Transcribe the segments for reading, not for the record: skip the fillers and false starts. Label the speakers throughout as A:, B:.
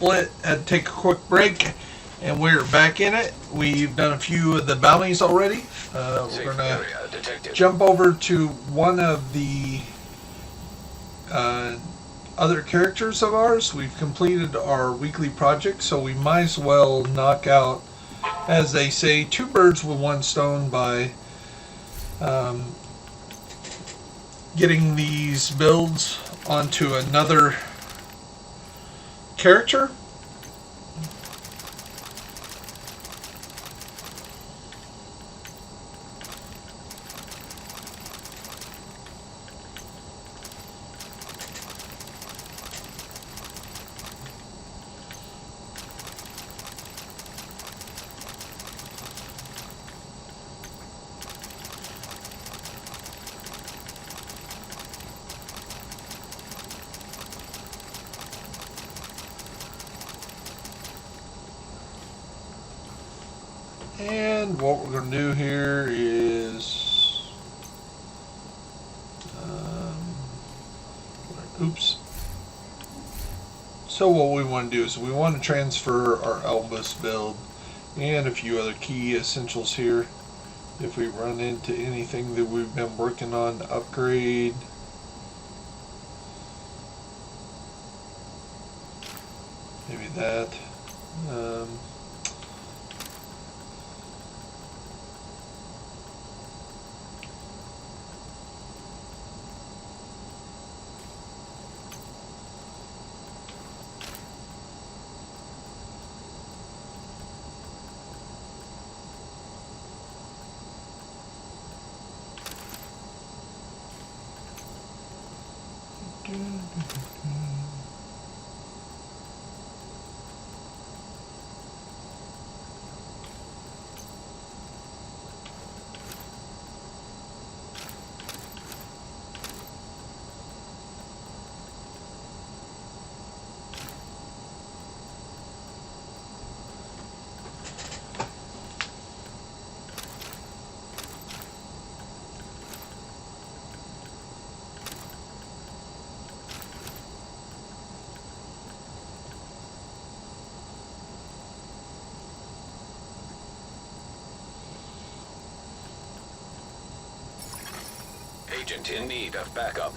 A: split and take a quick break, and we're back in it. We've done a few of the bounties already. We're gonna jump over to one of the other characters of ours. We've completed our weekly project, so we might as well knock out, as they say, two birds with one stone by getting these builds onto another character. And what we're going to do here is, oops. So what we want to do is we want to transfer our Elvis build and a few other key essentials here. If we run into anything that we've been working on to upgrade, maybe that.
B: Agent in need of backup.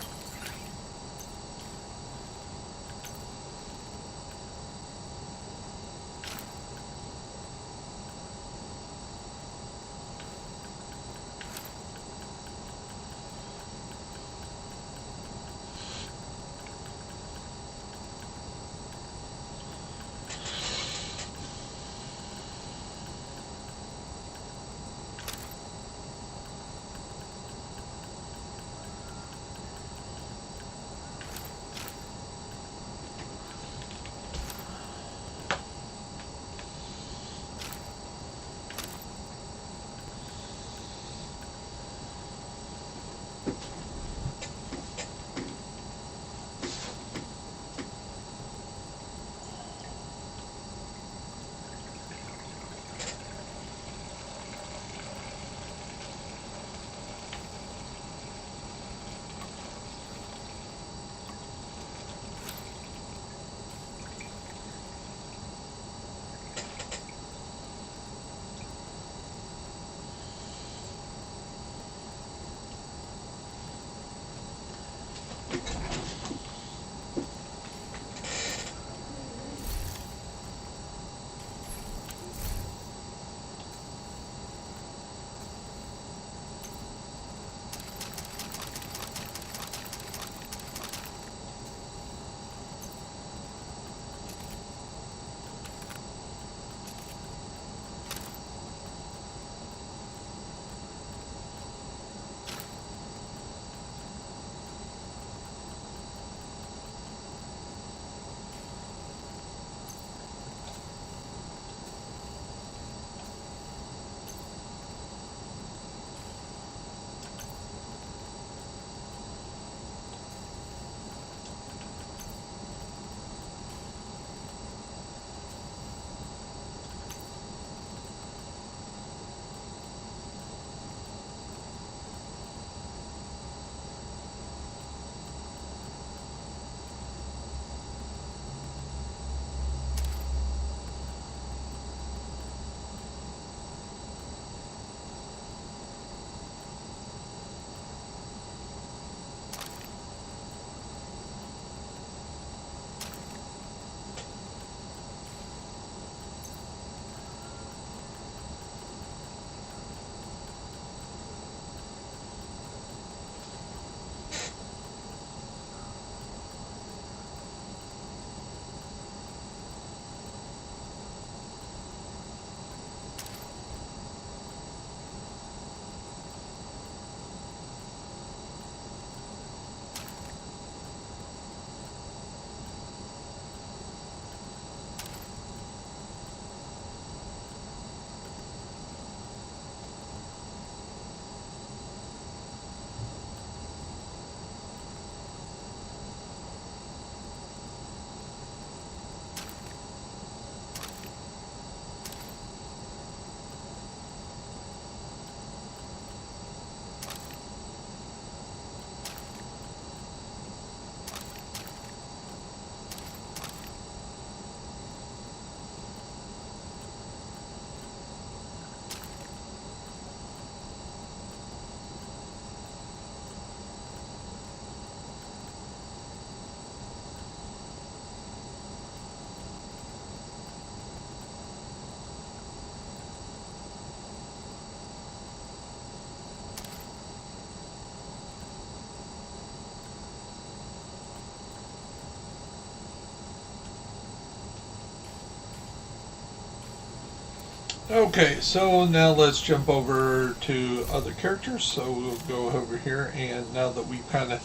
A: Okay, so now let's jump over to other characters. So we'll go over here, and now that we've kind of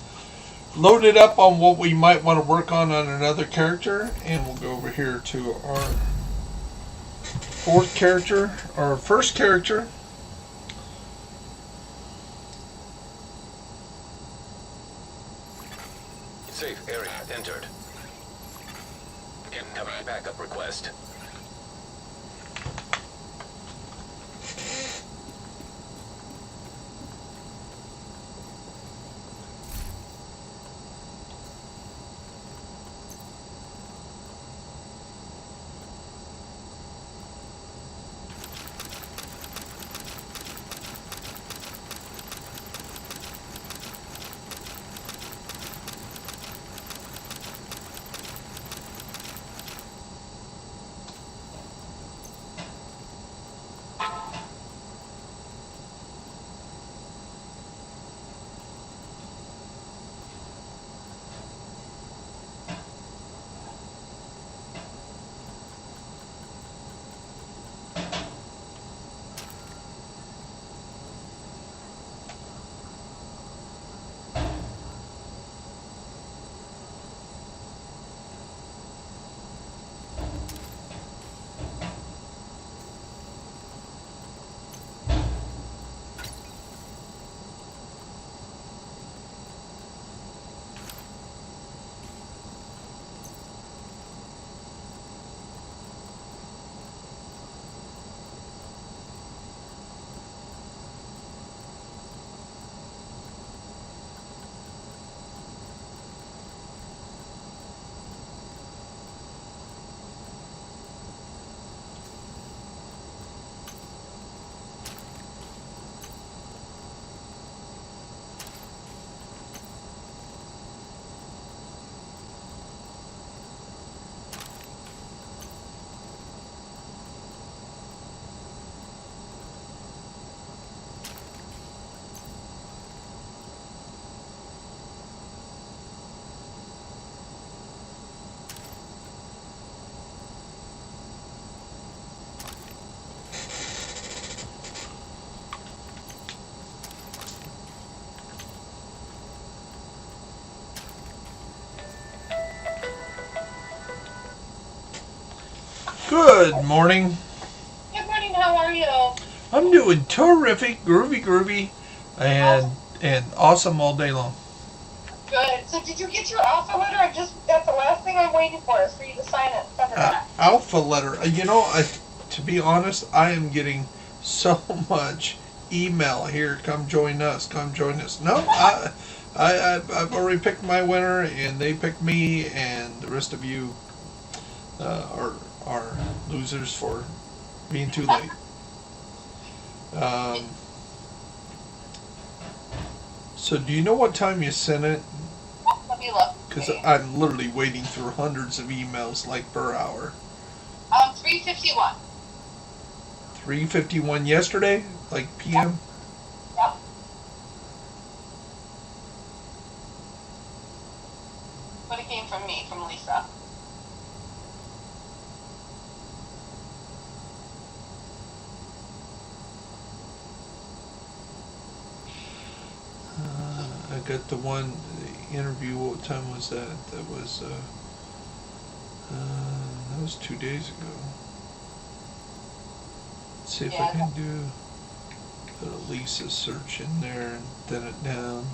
A: loaded up on what we might want to work on another character, and we'll go over here to our fourth character, our first character.
B: Safe area entered. Incoming backup request.
A: Good morning.
C: Good morning, how are you?
A: I'm doing terrific, groovy, and awesome all day long.
C: Good. So did you get your alpha letter? That's the last thing I'm waiting for is for you to sign it and send it back.
A: Alpha letter. To be honest, I am getting so much email here. Come join us. Come join us. No, I've already picked my winner, and they picked me, and the rest of you are losers for being too late. So do you know what time you sent it?
C: Let me look.
A: Because I'm literally waiting through hundreds of emails like per hour.
C: 3:51.
A: 3:51 yesterday, like PM.
C: Yep. But it came from me, from Lisa.
A: I got the one interview. What time was that? That was 2 days ago. Let's see if I can put a Lisa search in there and thin it down.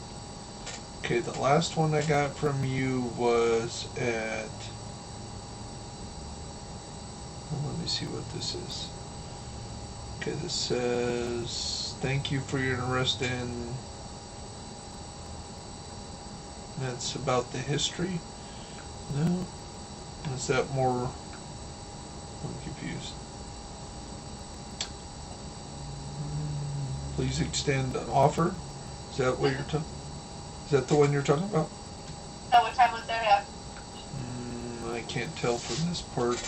A: Okay, the last one I got from you was at. Well, let me see what this is. Okay, this says thank you for your interest in. That's about the history. No, is that more? I'm confused. Please extend an offer. Is that what you're talking? Is that the one you're talking about?
C: So what time was that at?
A: I can't tell from this part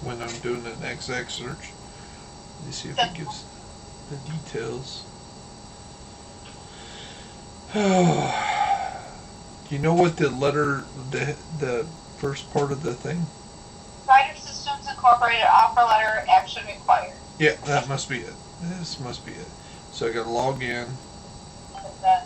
A: when I'm doing an XX search. Let me see if it gives the details. Do you know what the letter, the first part of the thing?
C: Spider Systems Incorporated offer letter action required.
A: Yeah, that must be it. This must be it. So I gotta log in.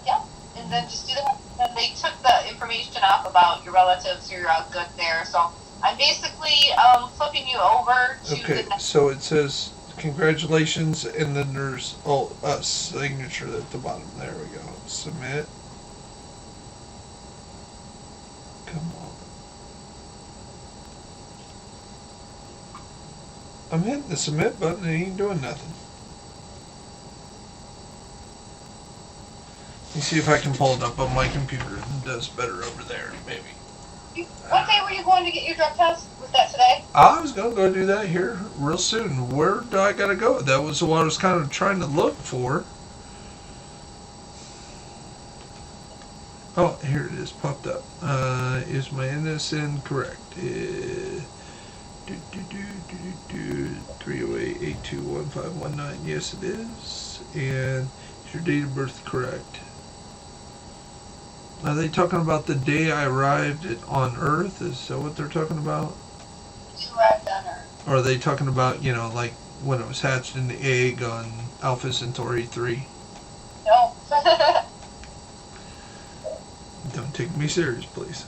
C: Yeah, and then just do that. And they took the information off about your relatives, so you're all good there. So I'm basically flipping you over to
A: Okay,
C: the next.
A: so it says congratulations, and then there's a signature at the bottom. There we go. Submit. Come on. I'm hitting the submit button and it ain't doing nothing. Let me see if I can pull it up on my computer. It does better over there, maybe.
C: What day were you going to get your drug test? Was that today?
A: I was going to go do that here real soon. Where do I got to go? That was what I was kind of trying to look for. Oh, here it is, popped up. Is my NSN correct? 308-821519. Yes, it is. And is your date of birth correct? Are they talking about the day I arrived on Earth? Is that what they're talking about?
C: You arrived on Earth.
A: Or are they talking about, like when it was hatched in the egg on Alpha Centauri 3?
C: No.
A: Don't take me serious, please.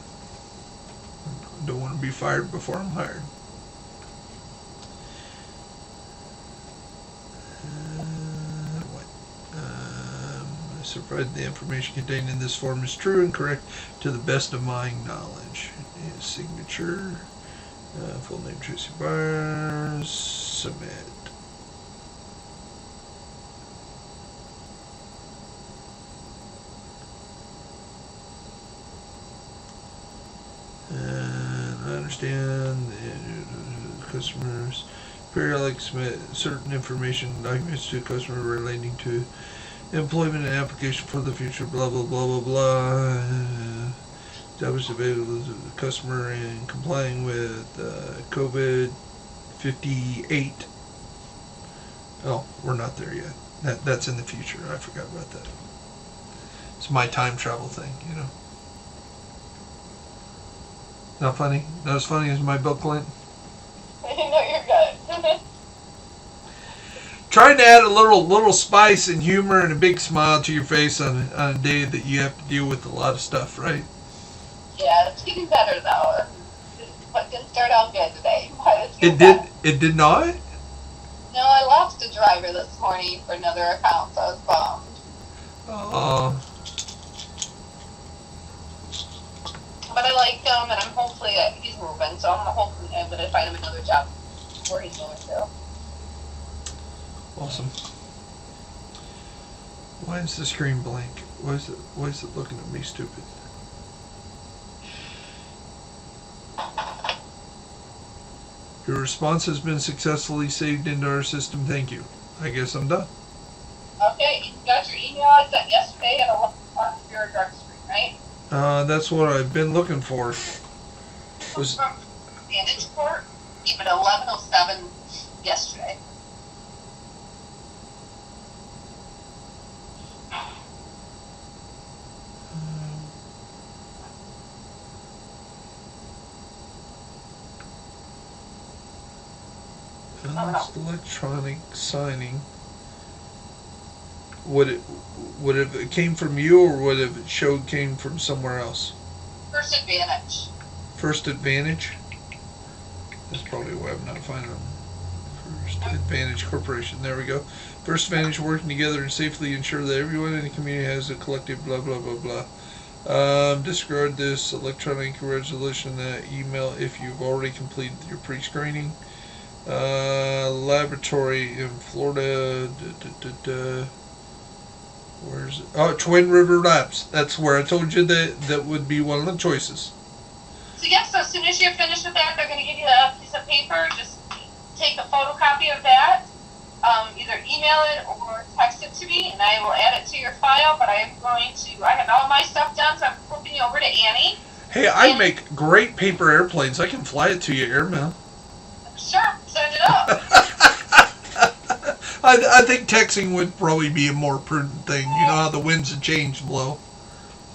A: I don't want to be fired before I'm hired. Provided the information contained in this form is true and correct to the best of my knowledge. Signature, full name Tracy Byers, submit. And I understand the customers periodically submit certain information documents to a customer relating to employment and application for the future, blah, blah, blah, blah, blah. Establish available to the customer and complying with COVID 58. Oh, we're not there yet. That's in the future. I forgot about that. It's my time travel thing, Not funny? Not as funny as my Bill Clinton?
C: No, you're good.
A: Trying to add a little spice and humor and a big smile to your face on a day that you have to deal with a lot of stuff, right?
C: Yeah, it's getting better though. It didn't start out good today. But
A: It did not?
C: No, I lost a driver this morning for another account, so I was bummed.
A: Oh.
C: But I like him, and I'm hopefully he's moving, so I'm hoping I'm going to find him another job where he's going to.
A: Awesome. Why is the screen blank? Why is it looking at me stupid? Your response has been successfully saved into our system. Thank you. I guess I'm done.
C: Okay, you got your email I sent yesterday at 11 o'clock for your drug screen, right?
A: That's what I've been looking for. Was
C: From Vantage Court, even 11:07 yesterday.
A: electronic signing. Would it came from you, or would it showed came from somewhere else?
C: First Advantage.
A: First Advantage? That's probably why I'm not finding them. First Advantage Corporation. There we go. First Advantage working together and safely ensure that everyone in the community has a collective blah blah blah blah. Disregard this electronic resolution email if you've already completed your pre-screening. Laboratory in Florida. Where's it? Oh, Twin River Labs. That's where I told you that would be one of the choices.
C: So yes, so as soon as you're finished with that, they're going to give you a piece of paper. Just take a photocopy of that, either email it or text it to me, and I will add it to your file. But I have all my stuff done, so I'm flipping you over to Annie.
A: Hey, I make great paper airplanes. I can fly it to you airmail.
C: Sure, send it up.
A: I think texting would probably be a more prudent thing. You know how the winds of change blow.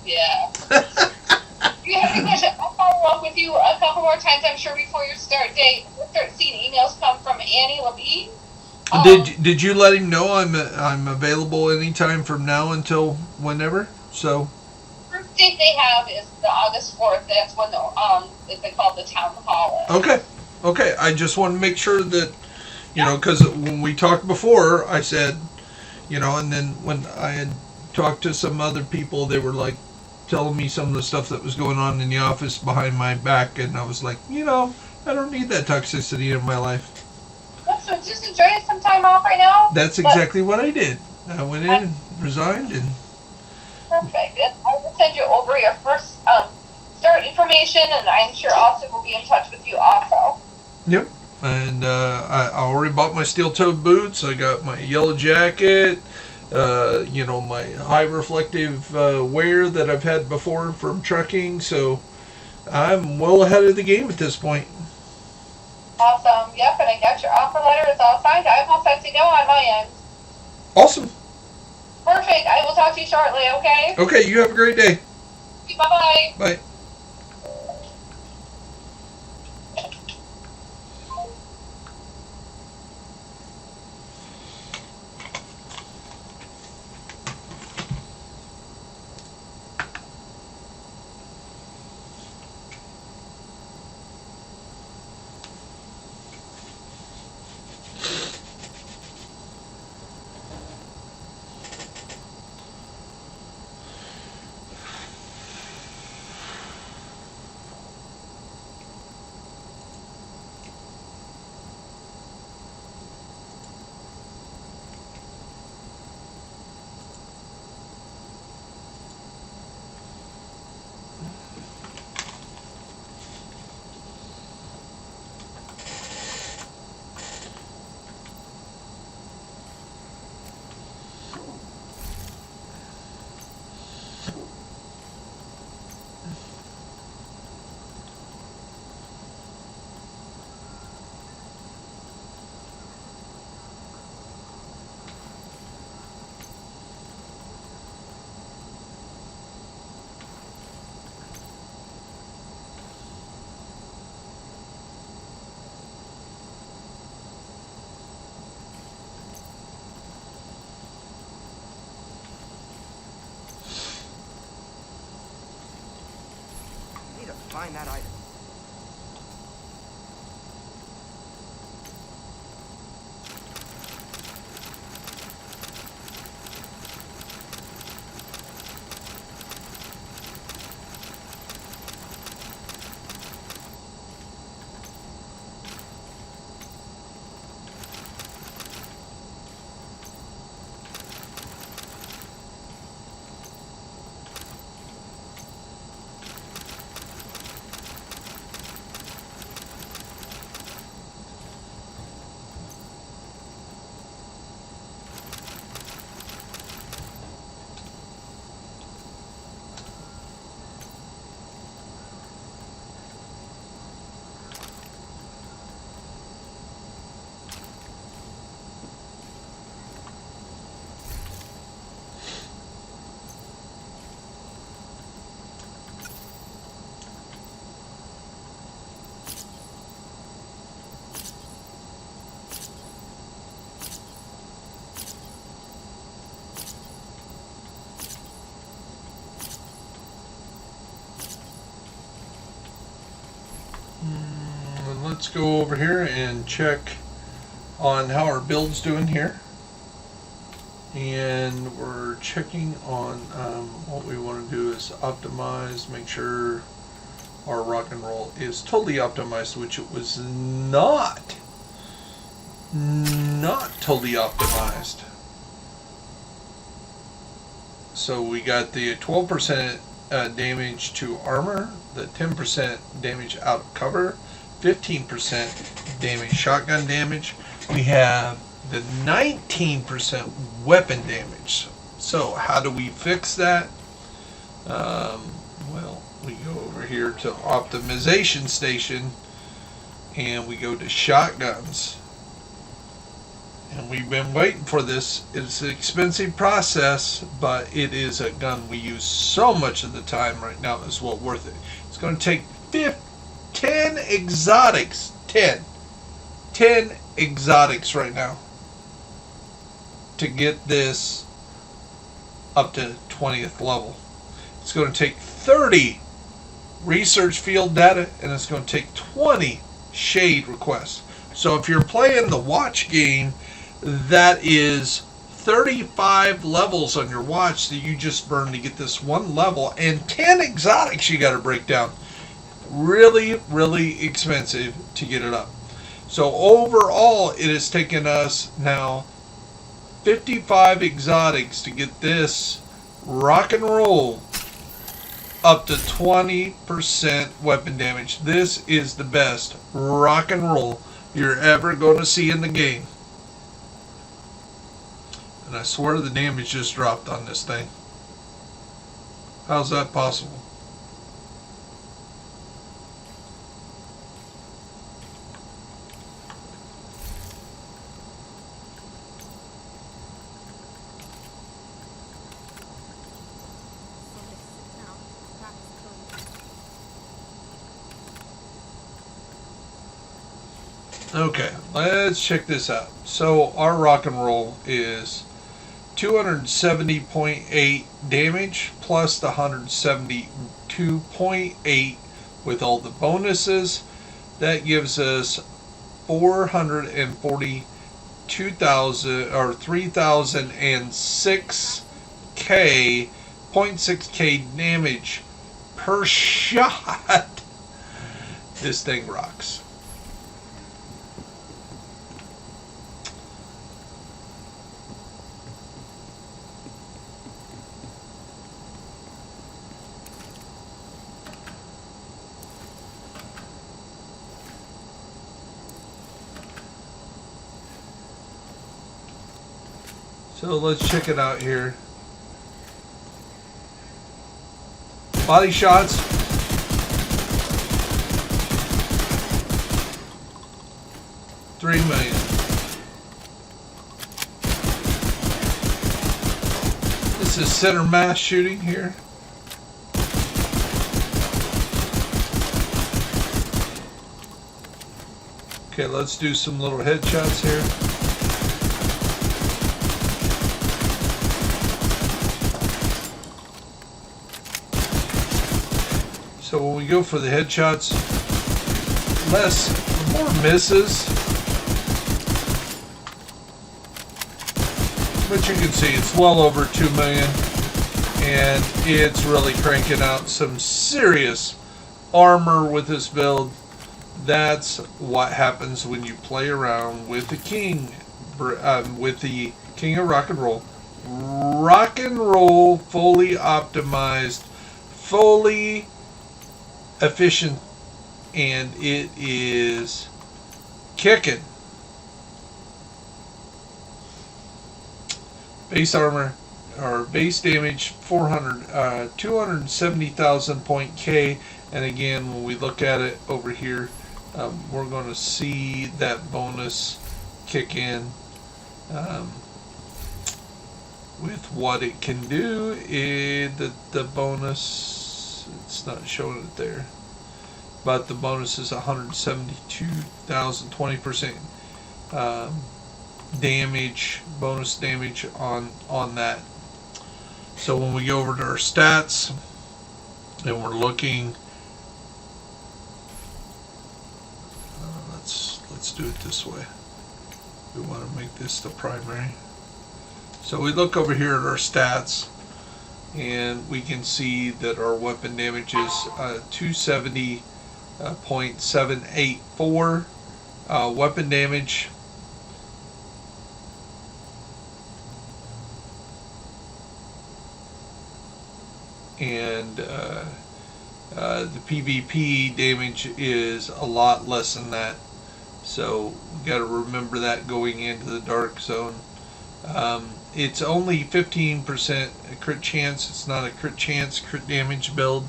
C: Yeah. If you have any questions, I'll follow up with you a couple more times, I'm sure, before your start date. We'll start seeing emails come from Annie Levine.
A: Did you let him know I'm available anytime from now until whenever? So
C: First date they have is the August 4th. That's when they call the town hall.
A: okay. I just want to make sure that because when we talked before, I said and then when I had talked to some other people, they were like telling me some of the stuff that was going on in the office behind my back, and I was like, I don't need that toxicity in my life.
C: So just enjoy some time off right now.
A: That's exactly what I did. I went in and resigned and.
C: Perfect. And I will send you over your first start information, and I'm sure Austin will be in touch with you also.
A: Yep. And I already bought my steel-toed boots. I got my yellow jacket. My high reflective wear that I've had before from trucking. So I'm well ahead of the game at this point.
C: Awesome. Yep. And I got your offer letter. It's all signed. I'm all set to go on my end.
A: Awesome.
C: Perfect. I will talk to you shortly. Okay.
A: Okay. You have a great day.
C: Bye-bye.
A: Bye.
D: Find that item.
A: Let's go over here and check on how our build's doing here. And we're checking on what we want to do is optimize, make sure our rock and roll is totally optimized, which it was not totally optimized. So we got the 12% damage to armor, the 10% damage out of cover, 15% damage shotgun damage. We have the 19% weapon damage. So how do we fix that? Well, we go over here to optimization station and we go to shotguns. And we've been waiting for this. It's an expensive process, but it is a gun we use so much of the time right now. It's well worth it. It's going to take 10 exotics. 10 exotics right now. to get this up to 20th level. It's going to take 30 research field data, and it's going to take 20 shade requests. So if you're playing the watch game, that is 35 levels on your watch that you just burned to get this one level, and 10 exotics you got to break down. Really, really expensive to get it up. So overall, it has taken us now 55 exotics to get this rock and roll up to 20% weapon damage. This is the best rock and roll you're ever going to see in the game. And I swear the damage just dropped on this thing. How's that possible? Okay, let's check this out. So our rock and roll is 270.8 damage plus the 172.8 with all the bonuses. That gives us 442,000 or 3,006k 0.6k damage per shot. This thing rocks. So let's check it out here. Body shots. $3 million. This is center mass shooting here. Okay, let's do some little headshots here. So when we go for the headshots, more misses. But you can see it's well over 2 million, and it's really cranking out some serious armor with this build. That's what happens when you play around with the king of rock and roll. Rock and roll, fully optimized, fully efficient, and it is kicking. Base armor or base damage 270,000 point K, and again when we look at it over here, we're going to see that bonus kick in with what it can do. The bonus, it's not showing it there, but the bonus is 172,000, 20% damage, bonus damage on that. So when we go over to our stats and we're looking, let's do it this way. We want to make this the primary. So we look over here at our stats, and we can see that our weapon damage is 270.784 weapon damage. And the PvP damage is a lot less than that. So we got to remember that going into the dark zone. It's only 15% crit chance. It's not a crit chance, crit damage build.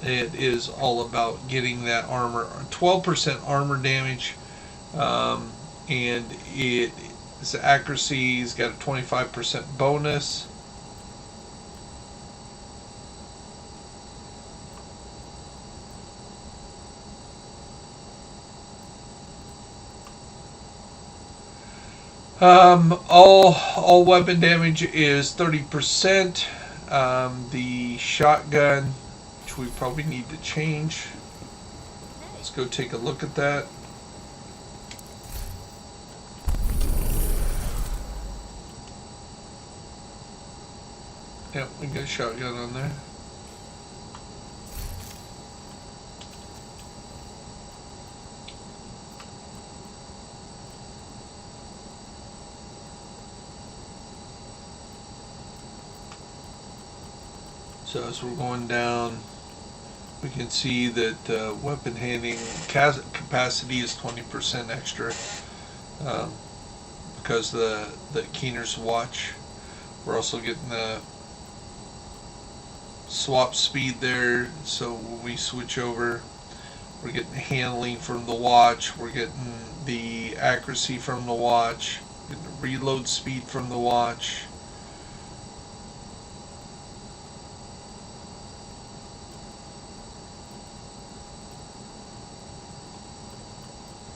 A: It is all about getting that armor, 12% armor damage, and its accuracy's got a 25% bonus. All weapon damage is 30%. The shotgun, which we probably need to change. Let's go take a look at that. Yep, we got a shotgun on there. So as we're going down, we can see that weapon handling capacity is 20% extra because the Keener's watch. We're also getting the swap speed there, so when we switch over, we're getting handling from the watch, we're getting the accuracy from the watch, getting the reload speed from the watch.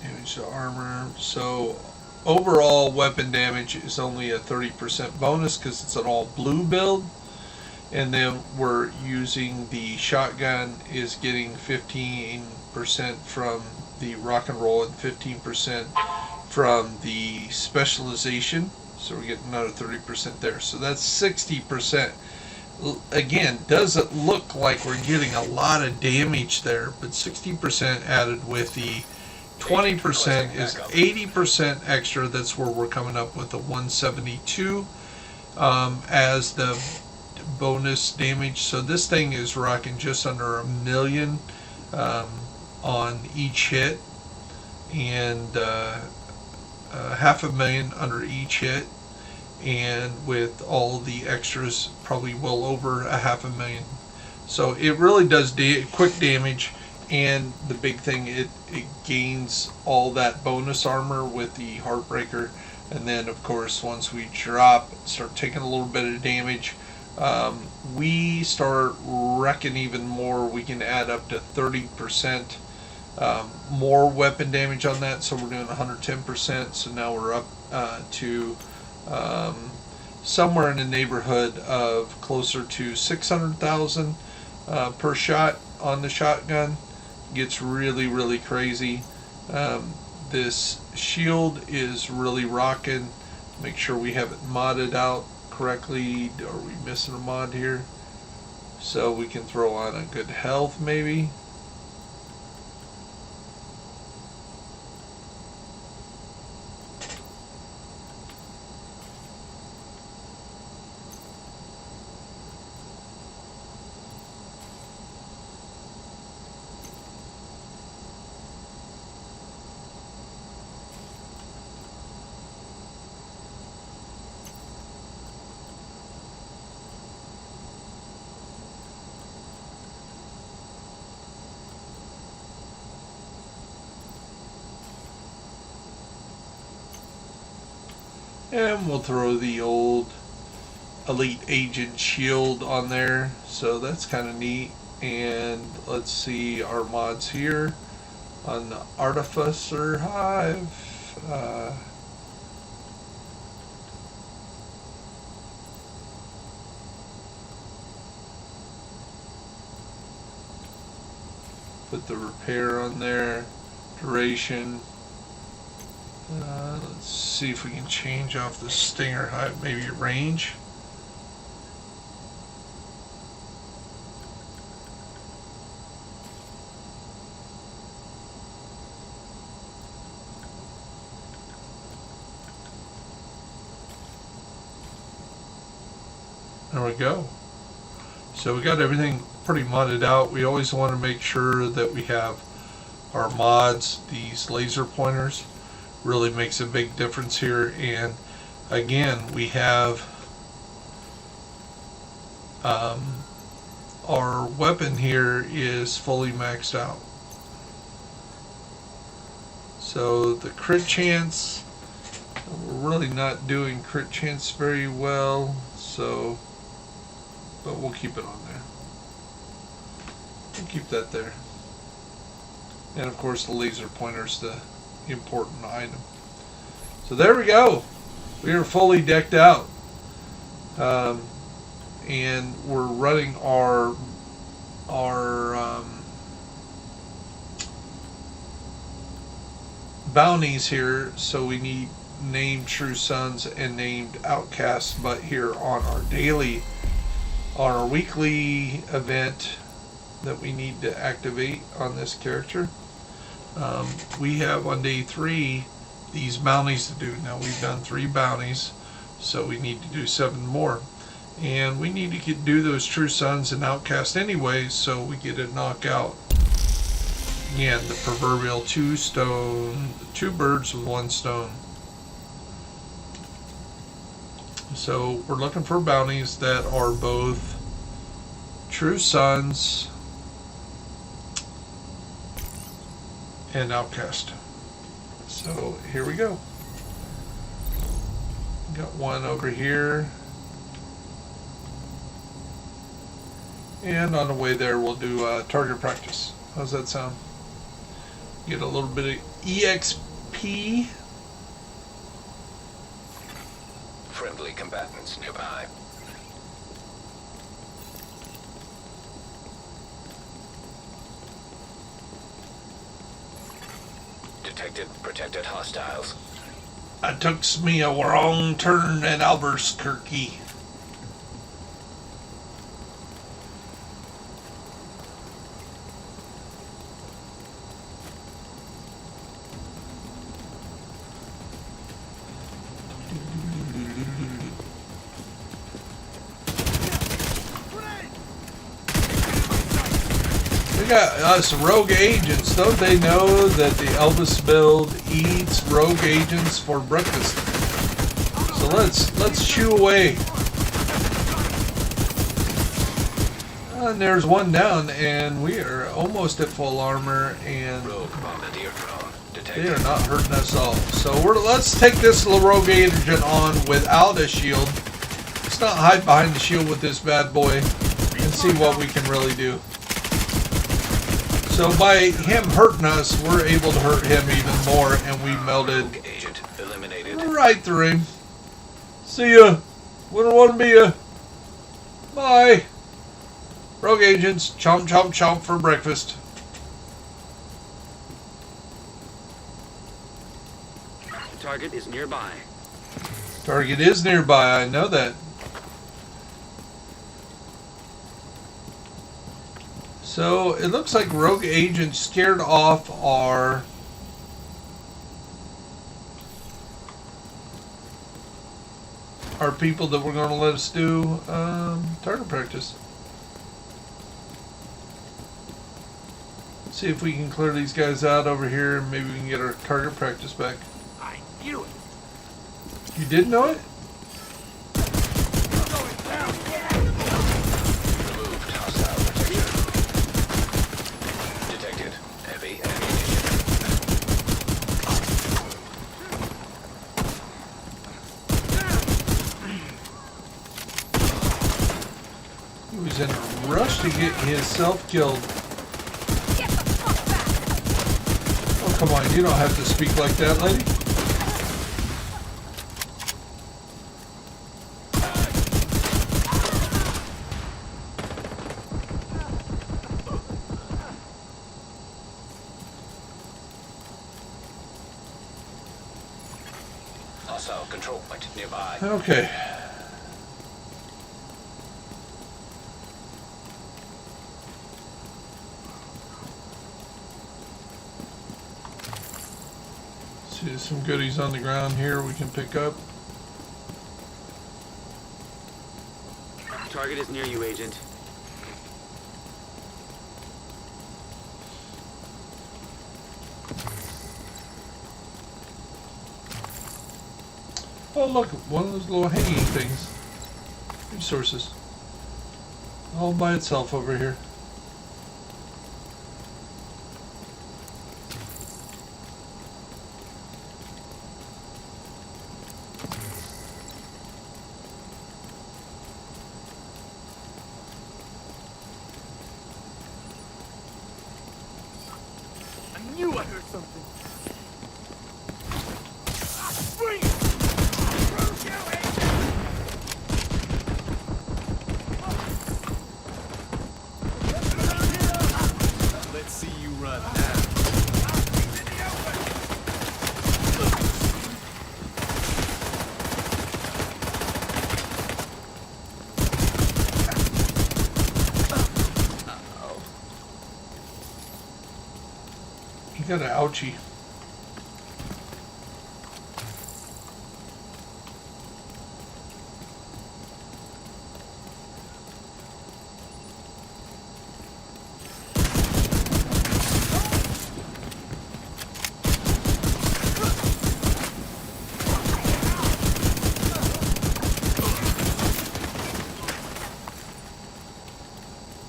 A: Damage to armor. So overall weapon damage is only a 30% bonus because it's an all blue build. And then we're using the shotgun is getting 15% from the rock and roll and 15% from the specialization. So we're getting another 30% there. So that's 60%. Again, doesn't look like we're getting a lot of damage there, but 60% added with the 20% is 80% extra. That's where we're coming up with the 172 as the bonus damage. So this thing is rocking just under 1 million on each hit, and 500,000 under each hit, and with all the extras probably well over 500,000. So it really does quick damage, and the big thing, it gains all that bonus armor with the Heartbreaker. And then of course once we start taking a little bit of damage, we start wrecking even more. We can add up to 30% more weapon damage on that, so we're doing 110%. So now we're up to somewhere in the neighborhood of closer to 600,000 per shot on the shotgun. Gets really crazy. This shield is really rocking. Make sure we have it modded out correctly. Are we missing a mod here? So we can throw on a good health maybe. And we'll throw the old Elite Agent shield on there, so that's kind of neat. And let's see our mods here on the Artificer Hive. Put the repair on there, duration. Let's see if we can change off the Stinger Hive, maybe range. There we go. So we got everything pretty modded out. We always want to make sure that we have our mods. These laser pointers really makes a big difference here. And again, we have our weapon here is fully maxed out. So the crit chance, we're really not doing crit chance very well, so but we'll keep it on there. We'll keep that there. And of course the laser pointer's the important item. So there we go. We are fully decked out. And we're running our bounties here, so we need named True Sons and named Outcasts, but here on our weekly event that we need to activate on this character, we have on day 3 these bounties to do. Now we've done 3 bounties, so we need to do 7 more, and we need to do those True Sons and Outcasts anyway, so we get a knockout. Again, the proverbial 2 birds with 1 stone. So we're looking for bounties that are both True Sons and Outcast. So here we go. Got one over here. And on the way there we'll do target practice. How's that sound? Get a little bit of EXP.
B: Friendly combatants nearby. Detected protected hostiles.
A: I took me a wrong turn at Albuquerque. We got us rogue agents. Don't they know that the Elvis build eats rogue agents for breakfast? So let's shoo away. And there's one down, and we are almost at full armor, and
B: Rogue bombardier drone detected.
A: they are not hurting us all. So let's take this little rogue agent on without a shield. Let's not hide behind the shield with this bad boy and see what we can really do. So by him hurting us, we're able to hurt him even more, and we melted
B: Rogue agent eliminated.
A: right through him. See ya. Wouldn't want to be ya. Bye. Rogue agents, chomp chomp chomp for breakfast.
D: Target is nearby.
A: Target is nearby, I know that. So it looks like rogue agent scared off our people that were going to let us do target practice. See if we can clear these guys out over here, and maybe we can get our target practice back.
D: I knew it.
A: You did know it?
B: Removed hostile protection. Detected heavy ammunition.
A: He was in a rush to get himself killed. Oh, come on, you don't have to speak like that, lady.
B: Hostile control point nearby.
A: Okay. See, there's some goodies on the ground here we can pick up.
D: Target is near you, Agent.
A: Oh, look, one of those little hanging things. Resources. All by itself over here.
D: I knew I heard something. Bring it!
A: got an ouchie.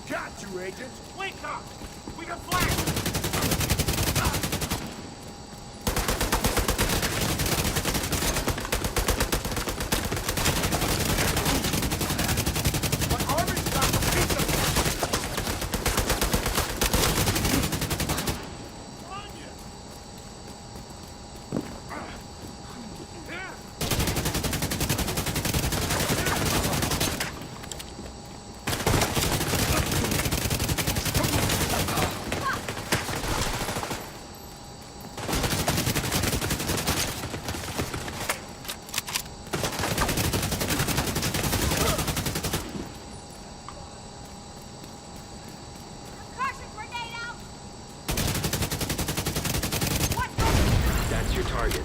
E: Got you, Agent. Wake up! We got flash! My armor's got a piece of on you.
D: That's your target.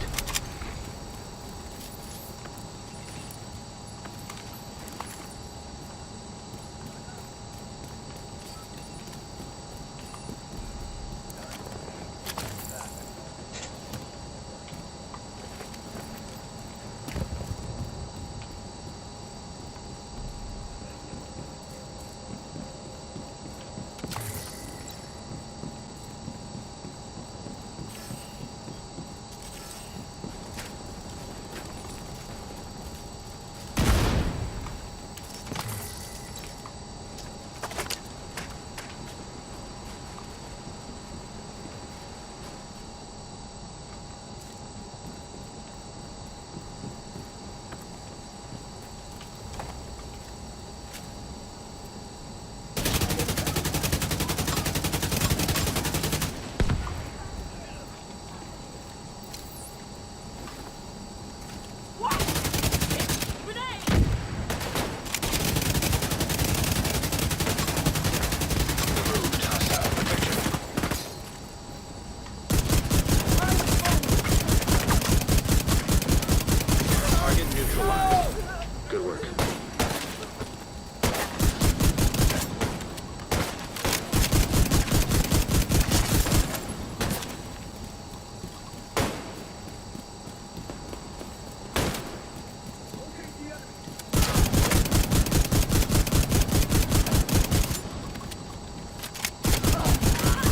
B: Removed. Hostile protection.
D: Target neutralized. Good work.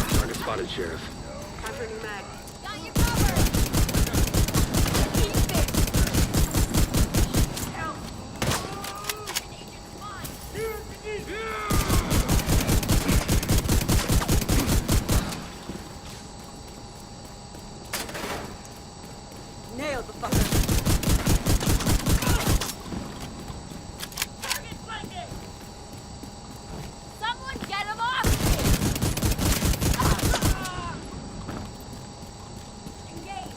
D: Target spotted, Sheriff.
F: Got you covered! Keep this! Help! An agent's mine! Nailed the fucker! Target flanking! Someone get him off me! Engage!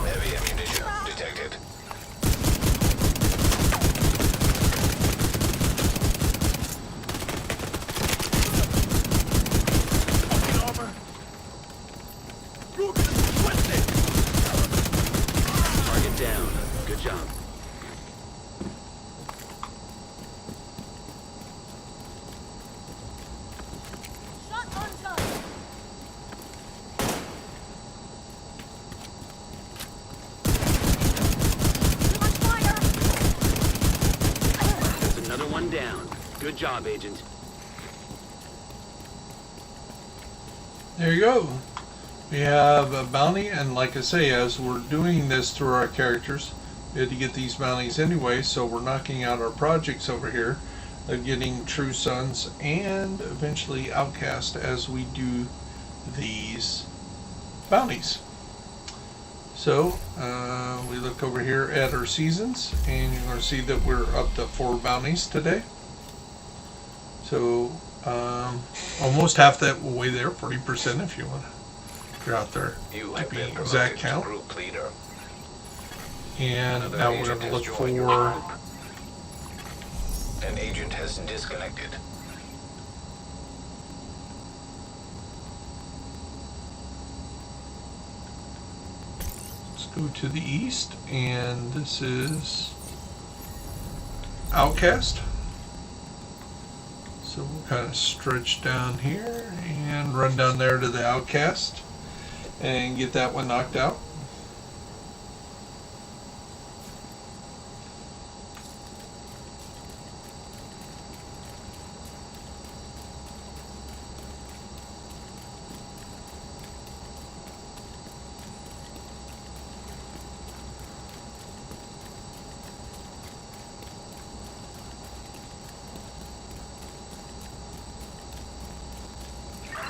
B: Heavy ammunition detected.
E: Armor. You're gonna twist it!
D: Target down. Good job.
F: Shot unturned! Too much fire!
D: That's another one down. Good job, Agent.
A: There you go. We have a bounty, and like I say, as we're doing this through our characters, we had to get these bounties anyway, so we're knocking out our projects over here of getting True Sons and eventually Outcast as we do these bounties. So we look over here at our seasons, and you're going to see that we're up to 4 bounties today. So almost half that way there, 40% if you want to figure out their
B: You have been
A: exact
B: promoted to
A: count.
B: group leader.
A: And
B: Another
A: now we're
B: agent
A: going to
B: has
A: look
B: joined your
A: for.
B: group. An agent has disconnected.
A: Let's go to the east, and this is Outcast. So we'll kind of stretch down here and run down there to the Outcast and get that one knocked out.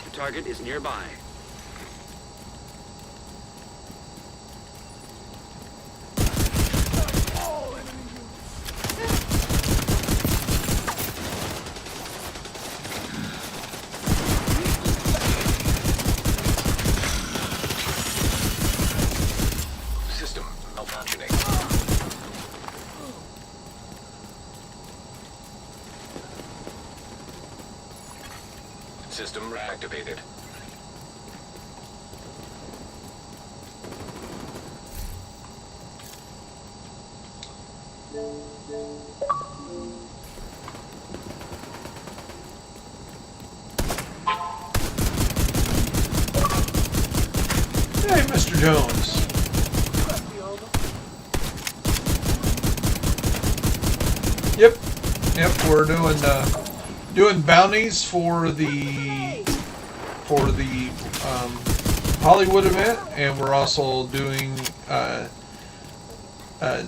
D: The target is nearby.
B: System malfunctioning. System reactivated.
A: Hey, Mr. Jones. Yep, we're doing bounties for the Hollywood event, and we're also doing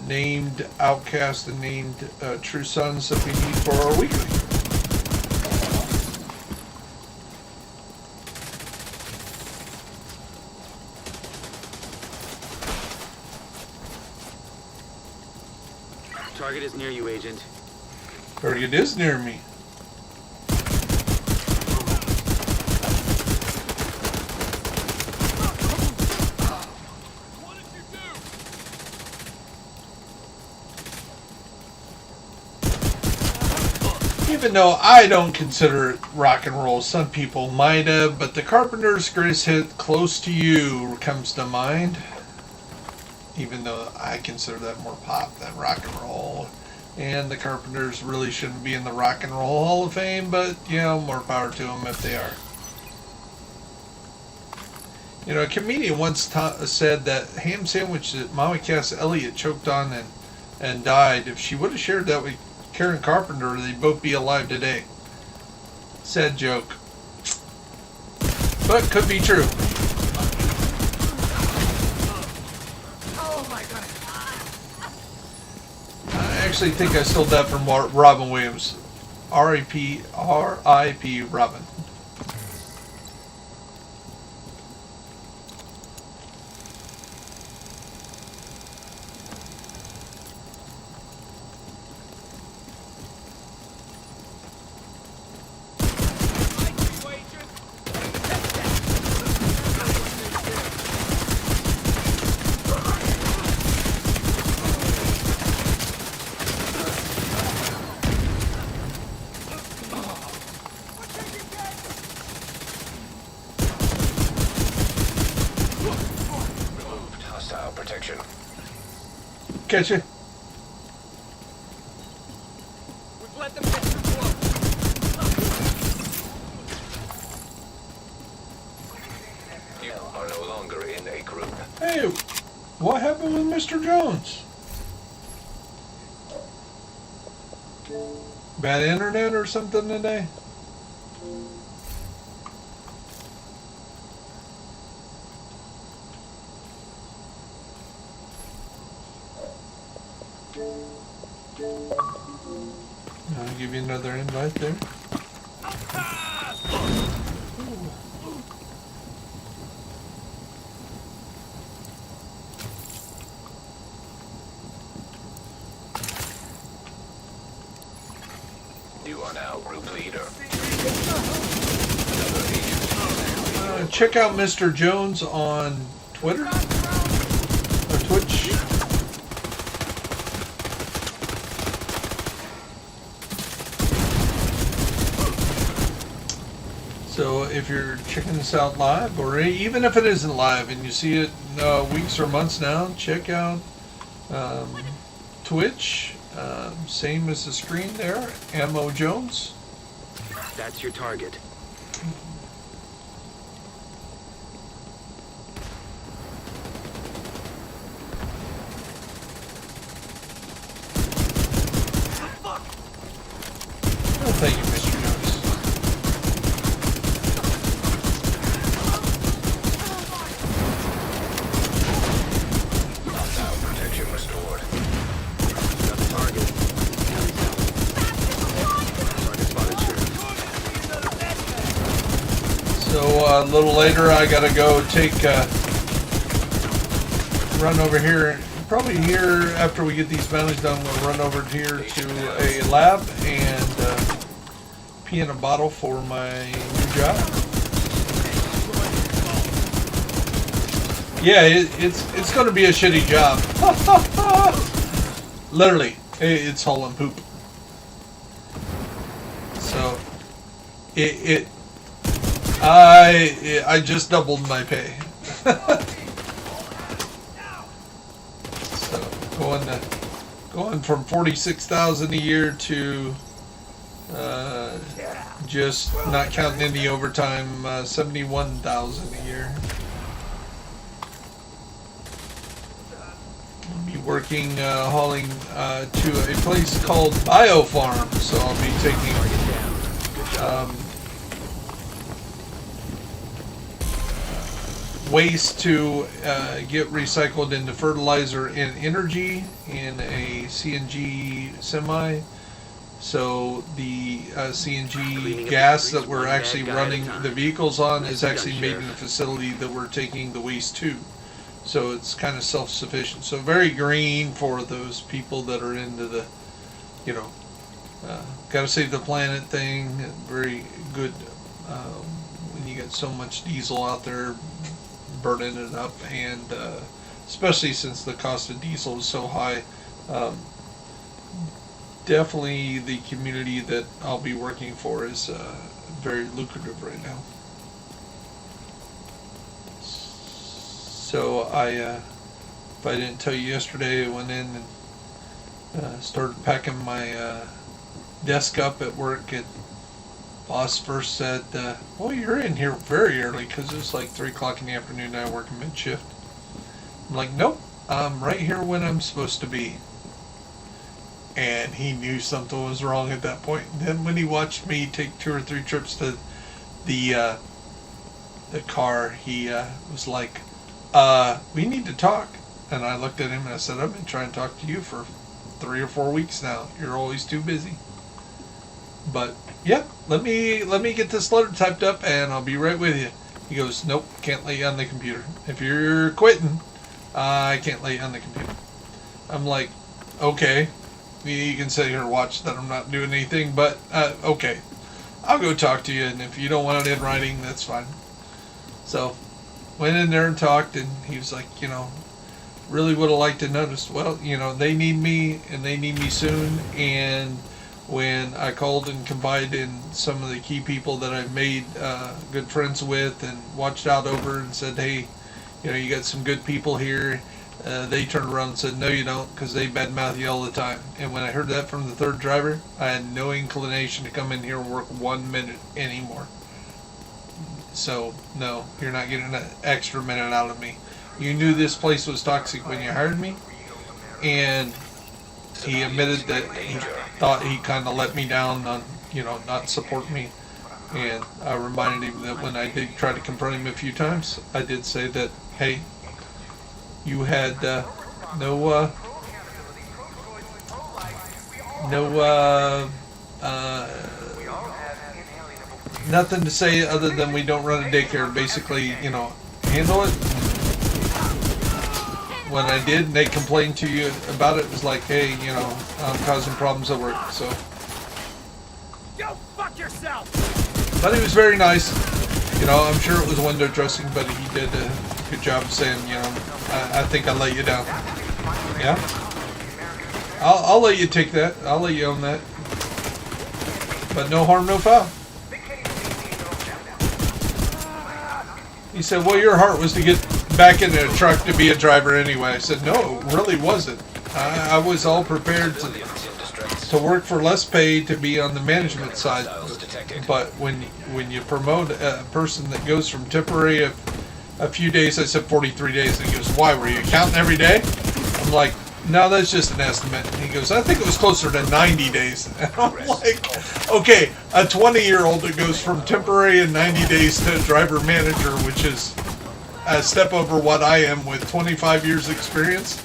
A: named Outcast and named True Sons that we need for our weekly.
D: Target is near you, Agent.
A: Target is near me.
E: What did you do?
A: Even though I don't consider it rock and roll, some people might have, but the Carpenter's greatest hit, Close to You, comes to mind. Even though I consider that more pop than rock and roll. And the Carpenters really shouldn't be in the Rock and Roll Hall of Fame, but, you know, more power to them if they are. You know, a comedian once said that ham sandwich that Mama Cass Elliott choked on and died, if she would have shared that with Karen Carpenter, they'd both be alive today. Sad joke. But could be true. I actually think I stole that from Robin Williams. R.I.P. Robin.
B: Removed hostile protection.
A: Catch you.
E: We've let them get too close.
B: You are no longer in a group.
A: Hey, what happened with Mr. Jones? Bad internet or something today? I'll give you another invite there.
B: You are now group leader. Another agent
A: check out Mr. Jones on Twitter or Twitch. So if you're checking this out live, or even if it isn't live and you see it weeks or months now, check out Twitch. Same as the screen there, Ammo Jones.
D: That's your target.
A: Oh, thank you, Mr. Jones.
B: Protection restored.
D: Got the target. Target spotted, sir.
A: So a little later, I gotta go take run over here. Probably here after we get these bounties done, we'll run over here to a lab and pee in a bottle for my new job. Yeah, it's going to be a shitty job. Literally, it's hauling poop. So I just doubled my pay. So going from 46,000 a year to just not counting any overtime, 71,000 a year. I'll be working hauling to a place called Biofarm, so I'll be taking waste to get recycled into fertilizer and energy in a CNG semi. So the CNG gas that we're actually running the vehicles on is actually made in the facility that we're taking the waste to. So it's kind of self-sufficient. So very green for those people that are into the, gotta save the planet thing. Very good when you get so much diesel out there burning it up, and especially since the cost of diesel is so high. Definitely the community that I'll be working for is very lucrative right now. So if I didn't tell you yesterday, I went in and started packing my desk up at work. And boss first said, well, you're in here very early, because it's like 3 o'clock in the afternoon and I work mid shift. I'm like, nope, I'm right here when I'm supposed to be. And he knew something was wrong at that point. And then when he watched me take 2 or 3 trips to the car, he was like, we need to talk. And I looked at him and I said, I've been trying to talk to you for 3 or 4 weeks now. You're always too busy. But yeah, let me get this letter typed up and I'll be right with you. He goes, nope, can't let you on the computer. If you're quitting, I can't let you on the computer. I'm like, okay. You can sit here and watch that I'm not doing anything, but okay. I'll go talk to you, and if you don't want it in writing, that's fine. So, went in there and talked, and he was like, really would have liked to notice. Well, they need me, and they need me soon, and when I called and confided in some of the key people that I've made good friends with and watched out over and said, hey, you got some good people here. They turned around and said, no you don't, because they badmouth you all the time. And when I heard that from the third driver, I had no inclination to come in here and work 1 minute anymore. So, no, you're not getting an extra minute out of me. You knew this place was toxic when you hired me, and he admitted that he thought he kind of let me down on, not support me. And I reminded him that when I did try to confront him a few times, I did say that, hey, you had nothing to say other than we don't run a daycare. Basically, handle it. When I did, and they complained to you about it, it was like, hey, I'm causing problems at work. So,
E: Go fuck yourself!
A: but he was very nice. You know, I'm sure it was window dressing, but he did a good job of saying, you know, I think I let you down. Yeah? I'll let you take that. I'll let you own that. But no harm, no foul. He said, well, your heart was to get back in a truck to be a driver anyway. I said, no, it really wasn't. I was all prepared to work for less pay to be on the management side. But when you promote a person that goes from temporary a few days, I said 43 days, and he goes, why, were you counting every day? I'm like, no, that's just an estimate. And he goes, I think it was closer to 90 days. And I'm like, okay, a 20-year-old that goes from temporary in 90 days to driver manager, which is a step over what I am with 25 years experience.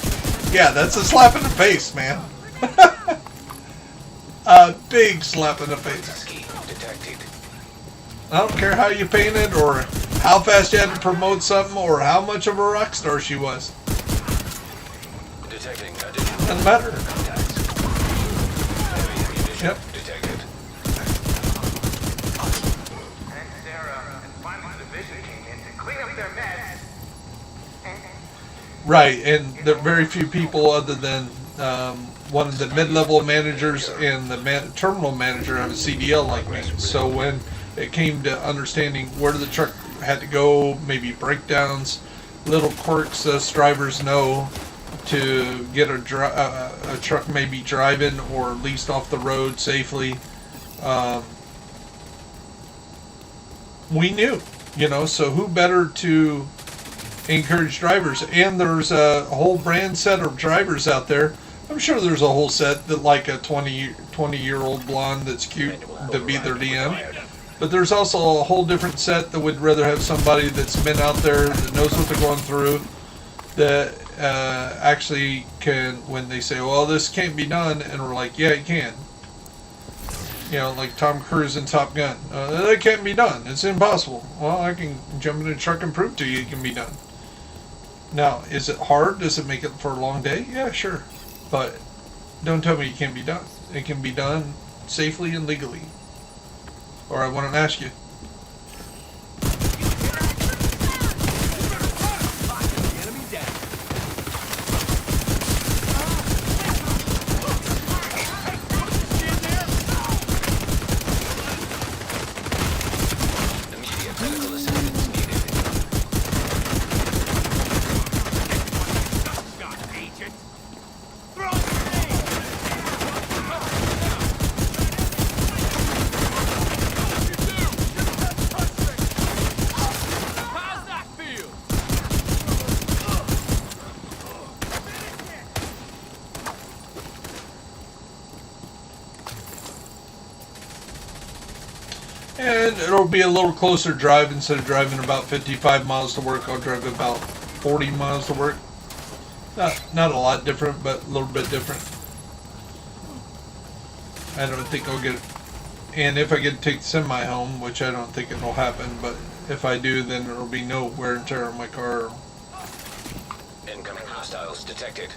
A: Yeah, that's a slap in the face, man. A big slap in the face. I don't care how you painted or how fast you had to promote something or how much of a rock star she was. Doesn't matter. Yep. Right, and there are very few people other than one of the mid-level managers and the terminal manager have a CDL like me. So when it came to understanding where the truck had to go, maybe breakdowns, little quirks us drivers know to get a truck maybe driving or leased off the road safely, we knew, you know, so who better to encourage drivers? And there's a whole brand set of drivers out there. I'm sure there's a whole set that like a 20-year-old blonde that's cute to be their DM. But there's also a whole different set that would rather have somebody that's been out there, that knows what they're going through, that actually can, when they say, well, this can't be done, and we're like, yeah, it can. You know, like Tom Cruise in Top Gun. That can't be done. It's impossible. Well, I can jump in a truck and prove to you it can be done. Now, is it hard? Does it make it for a long day? Yeah, sure. But don't tell me it can't be done. It can be done safely and legally. Or I wouldn't ask you. And it'll be a little closer drive. Instead of driving about 55 miles to work, I'll drive about 40 miles to work. Not a lot different, but a little bit different. I don't think I'll get, and if I get to take the semi home, which I don't think it'll happen, but if I do, then there'll be no wear and tear on my car.
B: Incoming hostiles detected.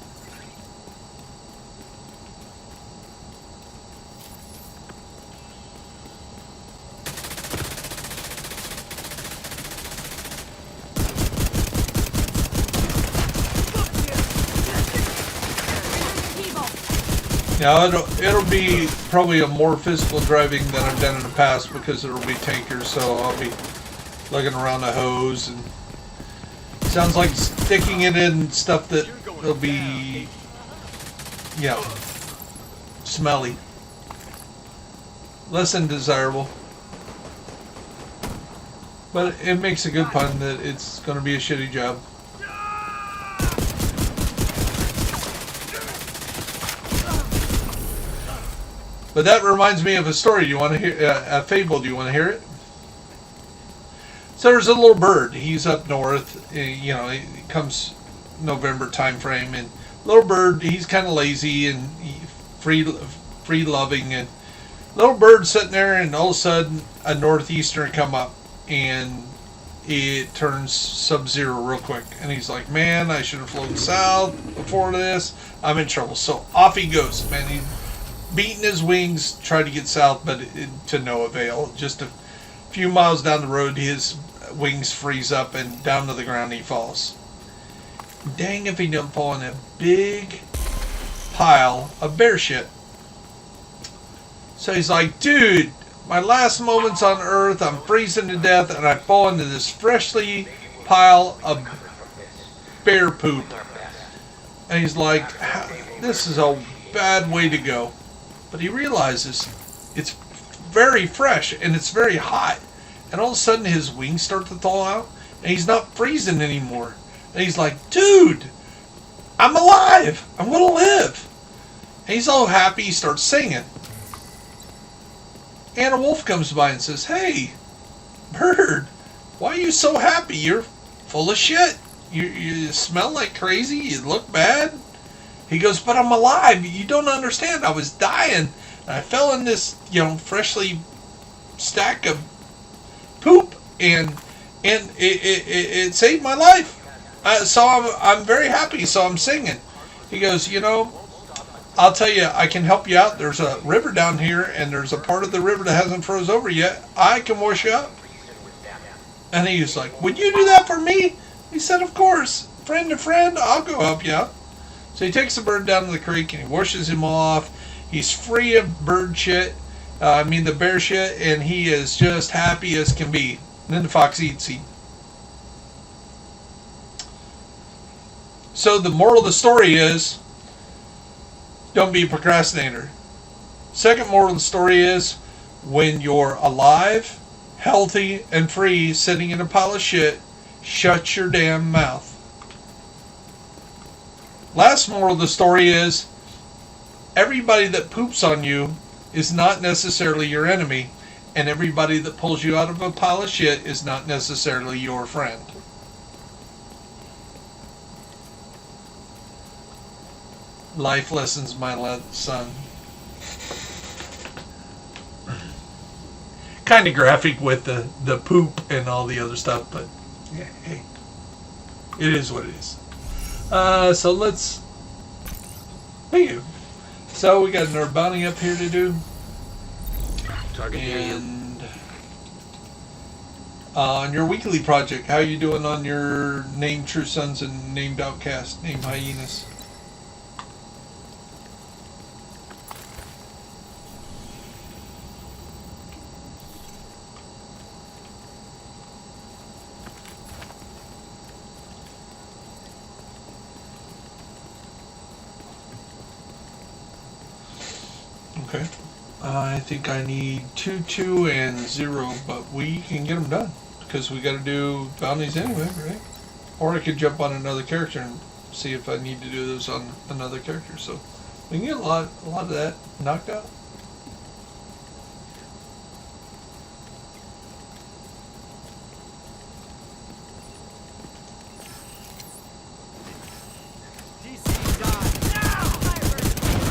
A: Now it'll be probably a more physical driving than I've done in the past because it'll be tankers, so I'll be lugging around a hose and sounds like sticking it in stuff that will be, yeah, smelly, less than desirable. But it makes a good pun that it's going to be a shitty job. But that reminds me of a story. Do you want to hear a fable? Do you want to hear it? So there's a little bird. He's up north. You know, it comes November time frame, and little bird. He's kind of lazy and free loving, and little bird sitting there, and all of a sudden a northeaster come up, and it turns sub-zero real quick, and he's like, man, I should have flown south before this. I'm in trouble. So off he goes, man. He's beating his wings, tried to get south, but to no avail. Just a few miles down the road, his wings freeze up and down to the ground he falls. Dang if he don't fall in a big pile of bear shit. So he's like, dude, my last moments on Earth, I'm freezing to death, and I fall into this freshly pile of bear poop. And he's like, this is a bad way to go. But he realizes it's very fresh and it's very hot. And all of a sudden his wings start to thaw out and he's not freezing anymore. And he's like, dude, I'm alive. I'm going to live. And he's all happy. He starts singing. And a wolf comes by and says, hey, bird, why are you so happy? You're full of shit. You smell like crazy. You look bad. He goes, but I'm alive. You don't understand. I was dying. And I fell in this, freshly stack of poop, and it saved my life. So I'm very happy. So I'm singing. He goes, I'll tell you, I can help you out. There's a river down here, and there's a part of the river that hasn't froze over yet. I can wash you up. And he was like, would you do that for me? He said, of course. Friend to friend, I'll go help you out. So he takes the bird down to the creek, and he washes him off. He's free of bird shit. The bear shit, and he is just happy as can be. And then the fox eats him. So the moral of the story is, don't be a procrastinator. Second moral of the story is, when you're alive, healthy, and free, sitting in a pile of shit, shut your damn mouth. Last moral of the story is, everybody that poops on you is not necessarily your enemy, and everybody that pulls you out of a pile of shit is not necessarily your friend. Life lessons, my son. Kind of graphic with the poop and all the other stuff, but yeah, hey, it is what it is. So let's... Thank you. So we got another bounty up here to do.
D: Target near you.
A: And on your weekly project, how you doing on your named True Sons and named Outcast, named Hyenas? Okay. I think I need 2, 2, and 0, but we can get them done because we got to do bounties anyway, right? Or I could jump on another character and see if I need to do those on another character. So we can get a lot of that knocked out.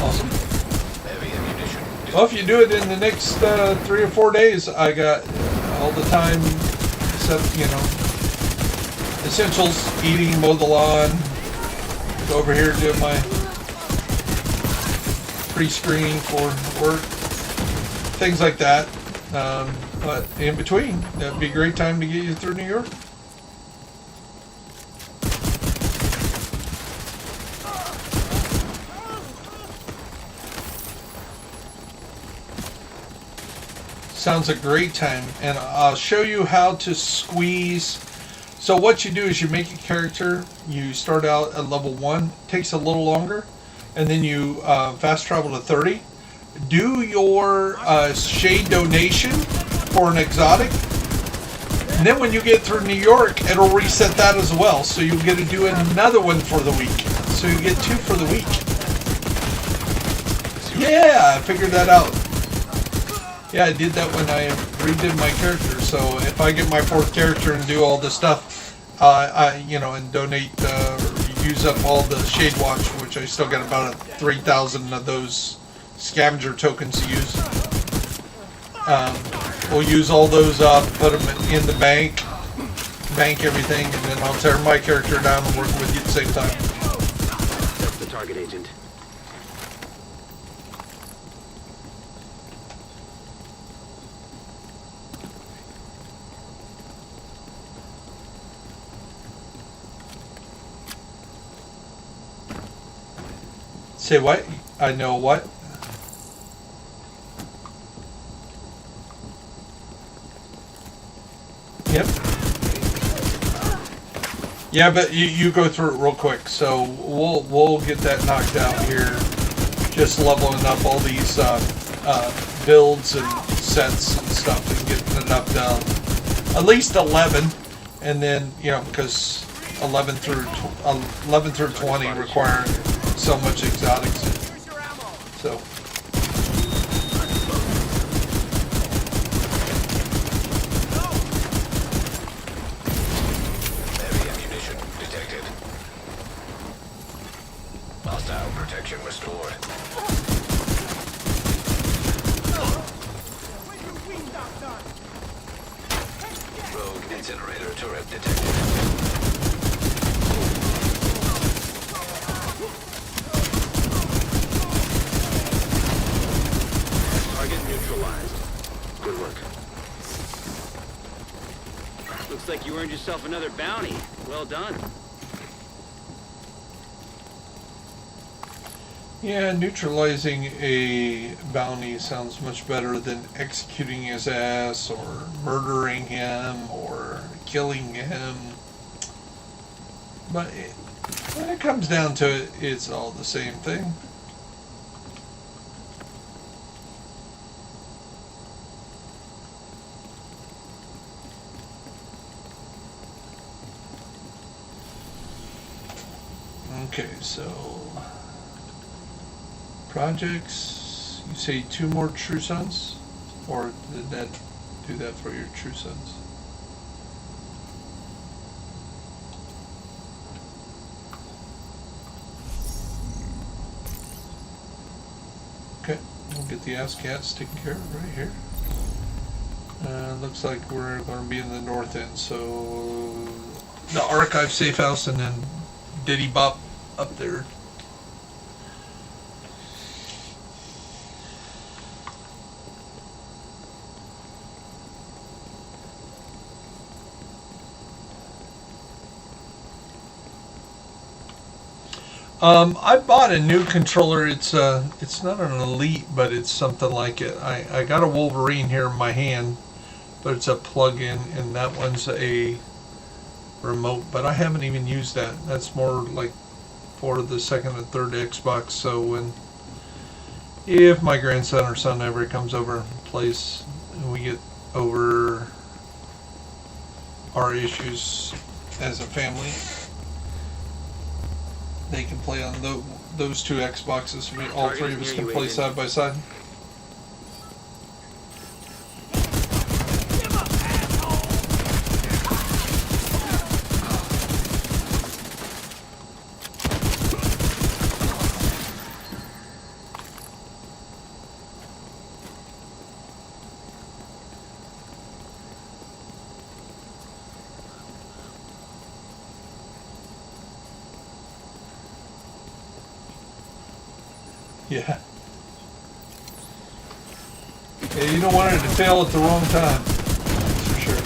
A: Awesome. Well, if you do it in the next 3 or 4 days, I got all the time except, essentials, eating, mow the lawn, go over here and do my pre-screening for work, things like that. But in between, that'd be a great time to get you through New York. Sounds a great time, and I'll show you how to squeeze. So what you do is you make a character, you start out at level 1, takes a little longer, and then you fast travel to 30. Do your shade donation for an exotic, and then when you get through New York, it'll reset that as well, so you'll get to do another one for the week. So you get 2 for the week. Yeah, I figured that out. Yeah, I did that when I redid my character. So if I get my 4th character and do all this stuff, and donate, use up all the Shade Watch, which I still got about 3,000 of those scavenger tokens to use. We'll use all those up, put them in the bank everything, and then I'll tear my character down and work with you at the same time.
D: That's the target, Agent.
A: Say what? I know what? Yep. Yeah, but you go through it real quick, so we'll get that knocked out here. Just leveling up all these builds and sets and stuff and getting enough down. At least 11, and then because 11 through 20 require so much exotics. So.
B: Heavy ammunition detected. Hostile protection restored. Rogue incinerator turret detected.
D: Target neutralized. Good work. Looks like you earned yourself another bounty. Well done.
A: Yeah, neutralizing a bounty sounds much better than executing his ass or murdering him or killing him. But when it comes down to it, it's all the same thing. Okay, so projects, you say 2 more True Sons? Or did that do that for your True Sons? Okay, we'll get the ass cats taken care of right here. Looks like we're going to be in the north end, so the archive safe house and then Diddy Bop up there. I bought a new controller. It's not an Elite, but it's something like it. I got a Wolverine here in my hand, but it's a plug-in, and that one's a remote. But I haven't even used that. That's more like for the second and third Xbox. So if my grandson or son ever comes over and plays, and we get over our issues as a family, they can play on those 2 Xboxes. All 3 of us can play side by side. Yeah. Yeah, you don't want it to fail at the wrong time. That's for sure.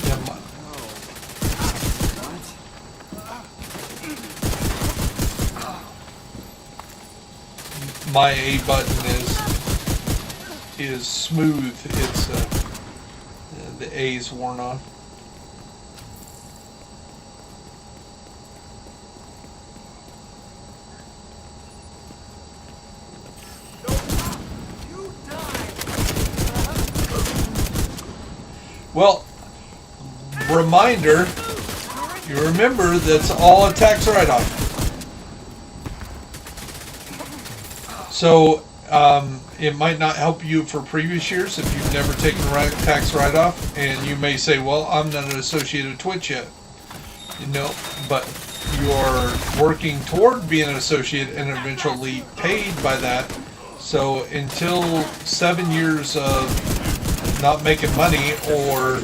A: Yeah, my A button is smooth. It's the A's worn off. Well, reminder, you remember that's all a tax write-off. So it might not help you for previous years if you've never taken a tax write-off, and you may say, well, I'm not an associate of Twitch yet. But you're working toward being an associate and eventually paid by that. So until 7 years of not making money, or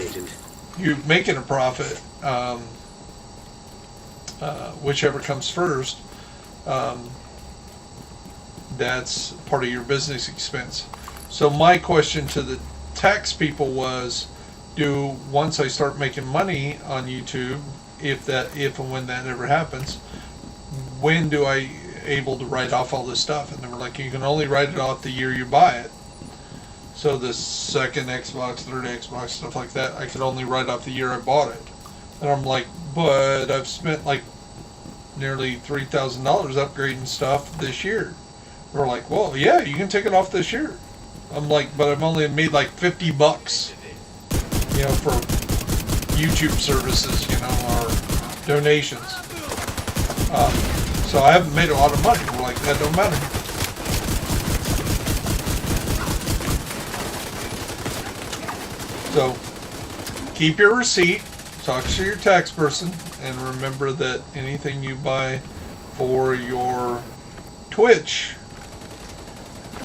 A: you making a profit, whichever comes first, that's part of your business expense. So my question to the tax people was, once I start making money on YouTube, if and when that ever happens, when do I able to write off all this stuff? And they were like, you can only write it off the year you buy it. So the second Xbox, third Xbox, stuff like that, I could only write off the year I bought it. And I'm like, but I've spent like nearly $3,000 upgrading stuff this year. We're like, well, yeah, you can take it off this year. I'm like, but I've only made like $50, you know, for YouTube services, you know, or donations. So I haven't made a lot of money. We're like, that don't matter. So keep your receipt, talk to your tax person, and remember that anything you buy for your Twitch,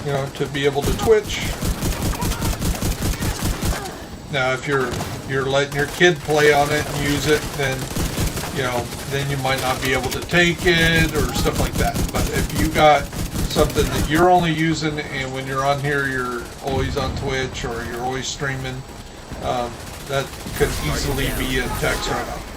A: you know, to be able to Twitch. Now, if you're letting your kid play on it and use it, then, you know, then you might not be able to take it or stuff like that. But if you got something that you're only using, and when you're on here, you're always on Twitch or you're always streaming, that could easily be a tax write-off.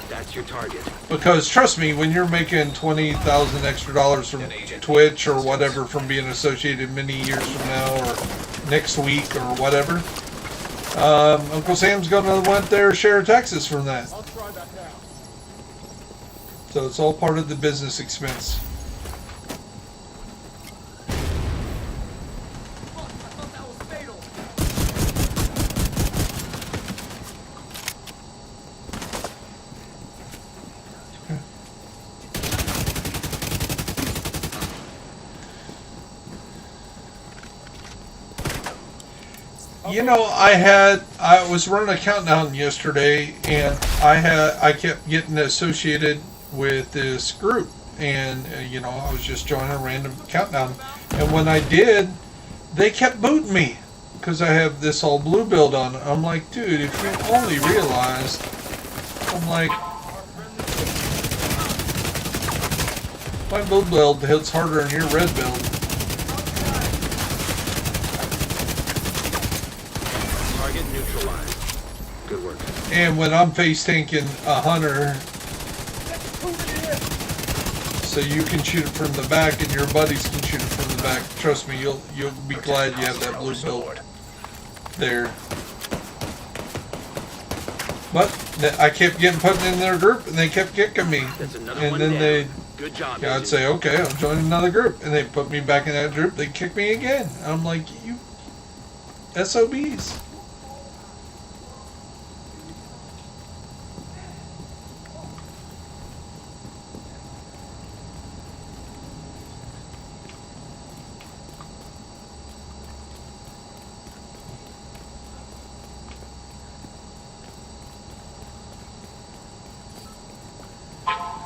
D: That's your target.
A: Because trust me, when you're making $20,000 extra dollars from Twitch or whatever from being associated many years from now or next week or whatever, Uncle Sam's gonna want their share of taxes from that.
E: I'll try that now.
A: So it's all part of the business expense.
E: Fuck, I thought that was fatal.
A: You know, I was running a countdown yesterday, and I kept getting associated with this group, and you know, I was just joining a random countdown, and when I did, they kept booting me because I have this all blue build on. I'm like, dude, if you only realized, I'm like, my blue build hits harder than your red build.
D: Target neutralized. Good work.
A: And when I'm face tanking a hunter, so you can shoot it from the back and your buddies can shoot it from the back, trust me, you'll be glad you have that blue build there. But I kept getting put in their group and they kept kicking me.
D: That's another
A: And
D: one
A: then
D: down.
A: they,
D: Good job,
A: yeah, I'd
D: Agent.
A: say, okay, I'll join another group. And they put me back in that group, they kick me again. I'm like, you SOBs.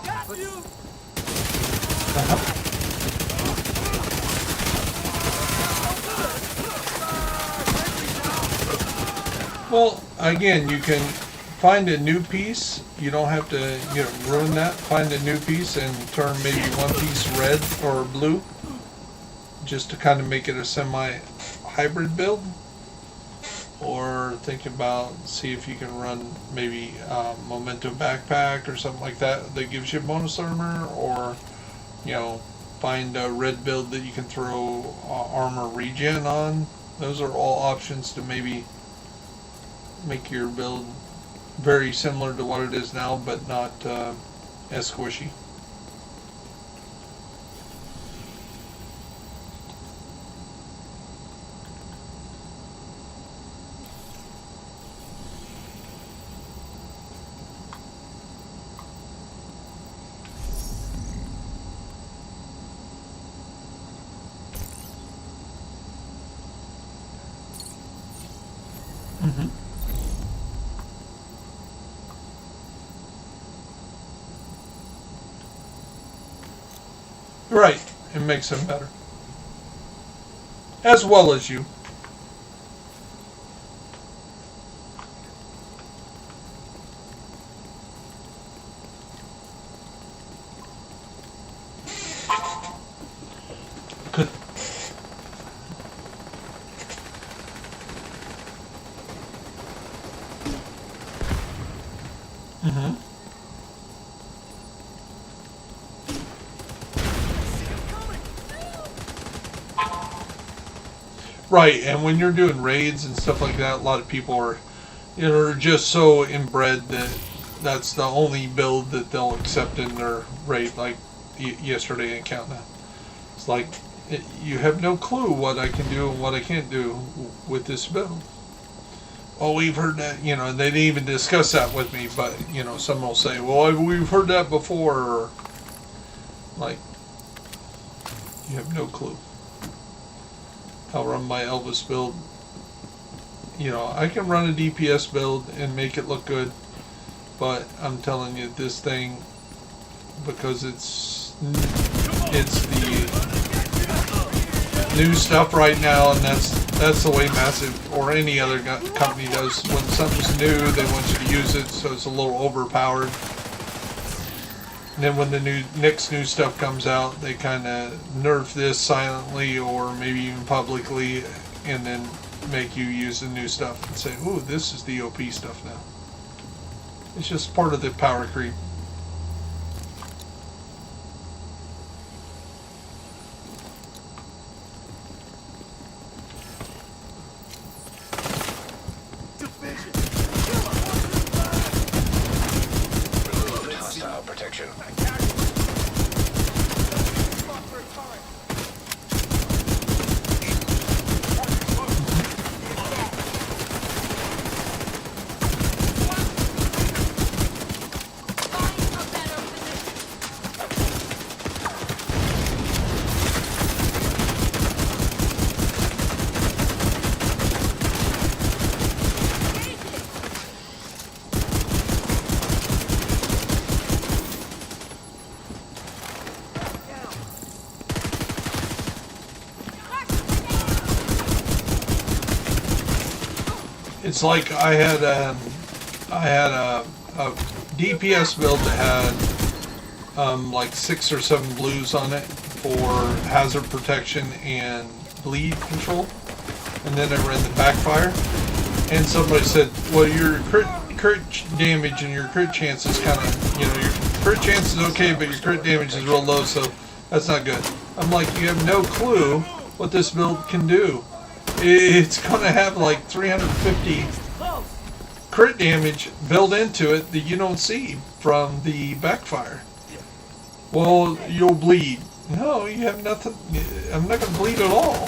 E: Got you!
A: Well, again, you can find a new piece. You don't have to, you know, ruin that. Find a new piece and turn maybe one piece red or blue, just to kind of make it a semi-hybrid build. Or think about, see if you can run maybe Memento backpack or something like that that gives you bonus armor, or, you know, find a red build that you can throw armor regen on. Those are all options to maybe make your build very similar to what it is now, but not as squishy. Right, it makes them better. As well as you. Good. Right, and when you're doing raids and stuff like that, a lot of people are, you know, are just so inbred that that's the only build that they'll accept in their raid, like yesterday in Countdown. It's like, you have no clue what I can do and what I can't do with this build. Well, we've heard that, you know, and they didn't even discuss that with me, but, you know, someone will say, well, we've heard that before, or, like, you have no clue. I'll run my Elvis build. You know, I can run a DPS build and make it look good, but I'm telling you, this thing, because it's the new stuff right now, and that's the way Massive or any other company does. When something's new, they want you to use it, so it's a little overpowered. And then when the next new stuff comes out, they kind of nerf this silently or maybe even publicly, and then make you use the new stuff and say, "Ooh, this is the OP stuff now." It's just part of the power creep.
B: Removed hostile protection.
A: It's like I had a DPS build that had like 6 or 7 blues on it for hazard protection and bleed control, and then I ran the backfire, and somebody said, well, your crit damage and your crit chance is kind of, you know, your crit chance is okay, but your crit damage is real low, so that's not good. I'm like, you have no clue what this build can do. It's going to have like 350 crit damage built into it that you don't see from the backfire. Well, you'll bleed. No, you have nothing. I'm not going to bleed at all.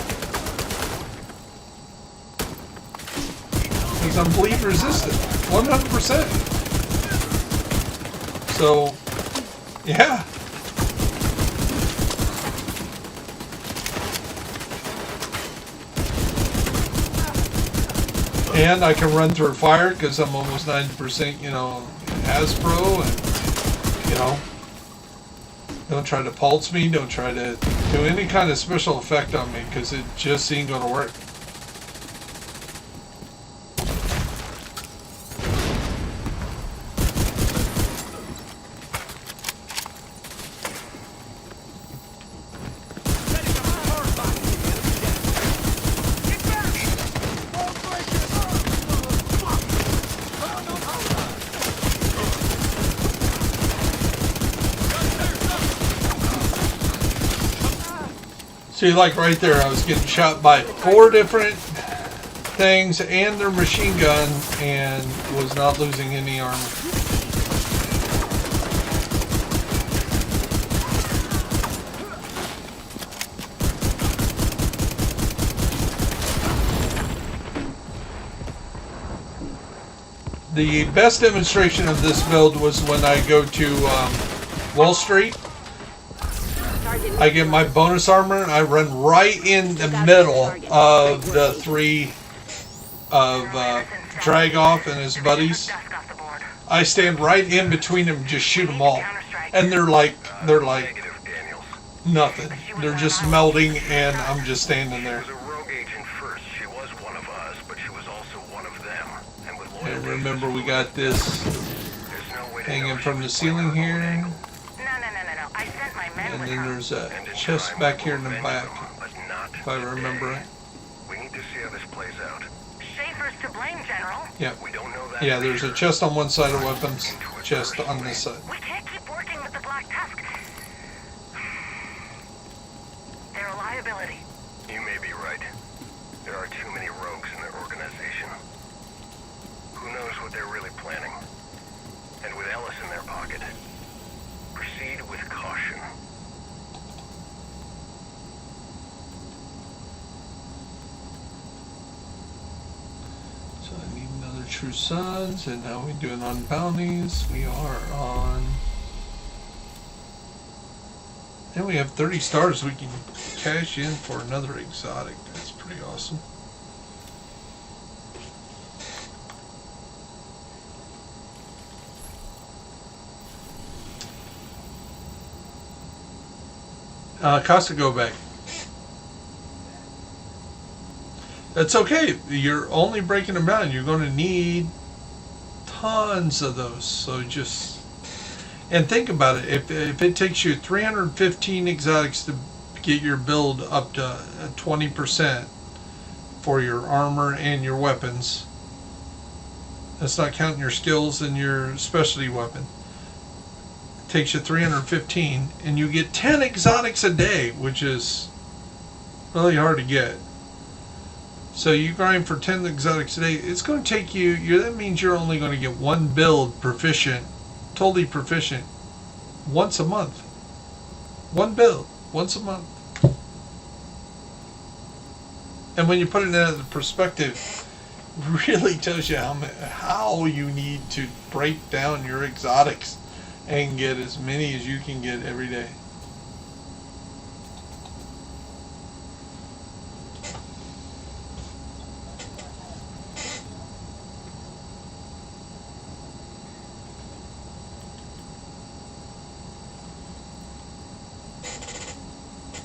A: Because I'm bleed resistant. 100%. So, yeah. And I can run through fire because I'm almost 90%, you know, Hasbro, and, you know, don't try to pulse me, don't try to do any kind of special effect on me because it just ain't going to work. See, like right there, I was getting shot by 4 different things and their machine gun and was not losing any armor. The best demonstration of this build was when I go to Wall Street. I get my bonus armor and I run right in the middle of the 3 of Dragoff and his buddies. I stand right in between them, just shoot them all, and they're like nothing. They're just melting, and I'm just standing there. And remember, we got this hanging from the ceiling here. And then there's a chest back here in the back, if I remember right.
B: We need to see how this plays out.
G: Schaefer's to blame, General.
A: Yeah.
B: We don't know that.
A: Yeah, there's a chest on one side of weapons, chest on this side.
G: We can't keep working with the Black Tusk. They're a liability.
B: You may be right.
H: There are too many rogues in their organization. Who knows what they're really planning? And with Ellis in their pocket, proceed with caution.
A: So I need another True Sons, and now we're doing on bounties. We are on... And we have 30 stars we can cash in for another exotic. That's pretty awesome. Costa, go back. That's okay. You're only breaking them down. You're going to need tons of those. So just... And think about it. If it takes you 315 exotics to get your build up to 20% for your armor and your weapons, that's not counting your skills and your specialty weapon. It takes you 315, and you get 10 exotics a day, which is really hard to get. So you grind for 10 exotics a day. It's going to take you. That means you're only going to get one build proficient. Totally proficient once a month. One build once a month. And when you put it into perspective, it really tells you how you need to break down your exotics and get as many as you can get every day.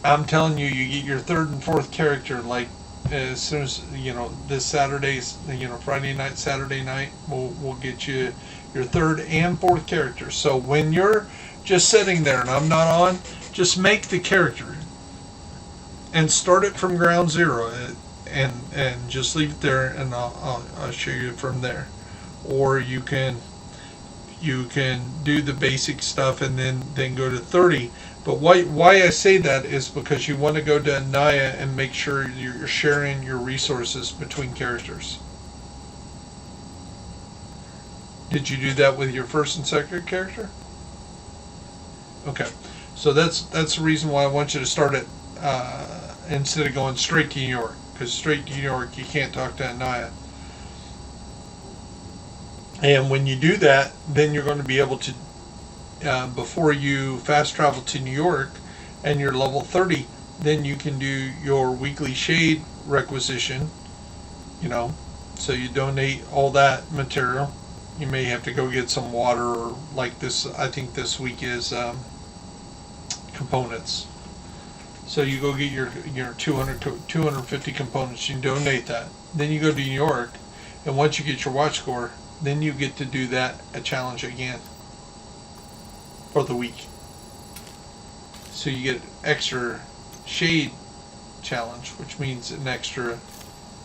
A: I'm telling you, you get your third and fourth character like as soon as this Saturday's Friday night, Saturday night. We'll get you your third and fourth character. So when you're just sitting there and I'm not on, just make the character and start it from ground zero and just leave it there, and I'll show you from there. Or you can do the basic stuff and then go to 30. But why I say that is because you want to go to Anaya and make sure you're sharing your resources between characters. Did you do that with your first and second character? Okay, so that's the reason why I want you to start it instead of going straight to New York, because straight to New York you can't talk to Anaya. And when you do that, then you're going to be able to, before you fast travel to New York and you're level 30, then you can do your weekly shade requisition, so you donate all that material. You may have to go get some water, or like this, I think this week is components. So you go get your 250 components, you donate that. Then you go to New York, and once you get your watch score, then you get to do a challenge again for the week. So you get extra shade challenge, which means an extra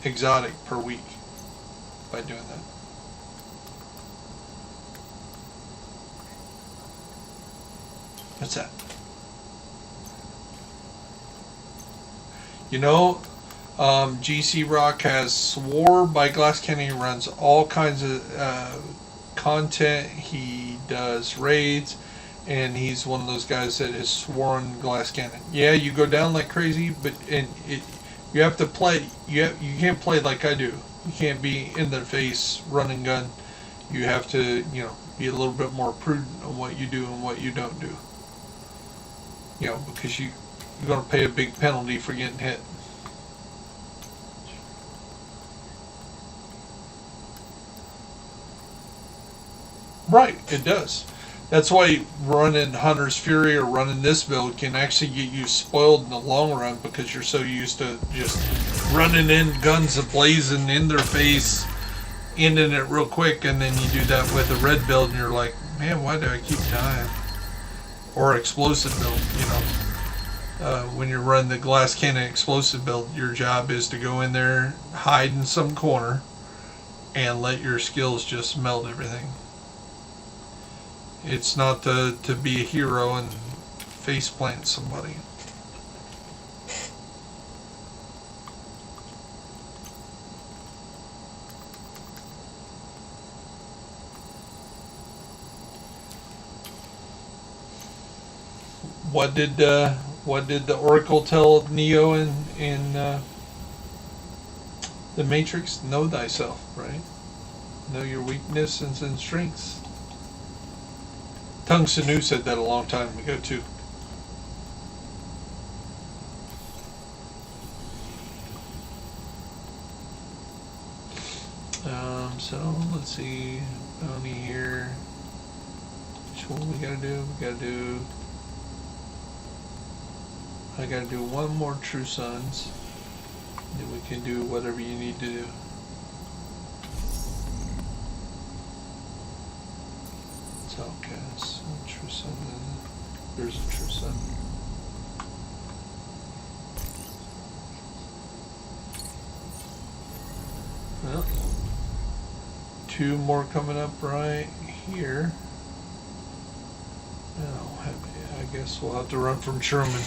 A: exotic per week by doing that. What's that? GC Rock has Swore by Glass Cannon. He runs all kinds of content. He does raids, and he's one of those guys that has sworn Glass Cannon. Yeah, you go down like crazy, but you have to play. You can't play like I do. You can't be in their face, run and gun. You have to, be a little bit more prudent on what you do and what you don't do. Because you're going to pay a big penalty for getting hit. Right, it does. That's why running Hunter's Fury or running this build can actually get you spoiled in the long run, because you're so used to just running in, guns a-blazing in their face, ending it real quick, and then you do that with a red build and you're like, man, why do I keep dying? Or explosive build, when you run the Glass Cannon explosive build, your job is to go in there, hide in some corner, and let your skills just melt everything. It's not to be a hero and face plant somebody. what did the Oracle tell Neo in the Matrix? Know thyself, right? Know your weaknesses and strengths. Tung Sanu said that a long time ago too. So let's see, bounty here. Which one we gotta do? I gotta do one more True Sons. Then we can do whatever you need to do. It's outcast. True Son. There's a True Son. Well, two more coming up right here. Oh, I guess we'll have to run from Sherman.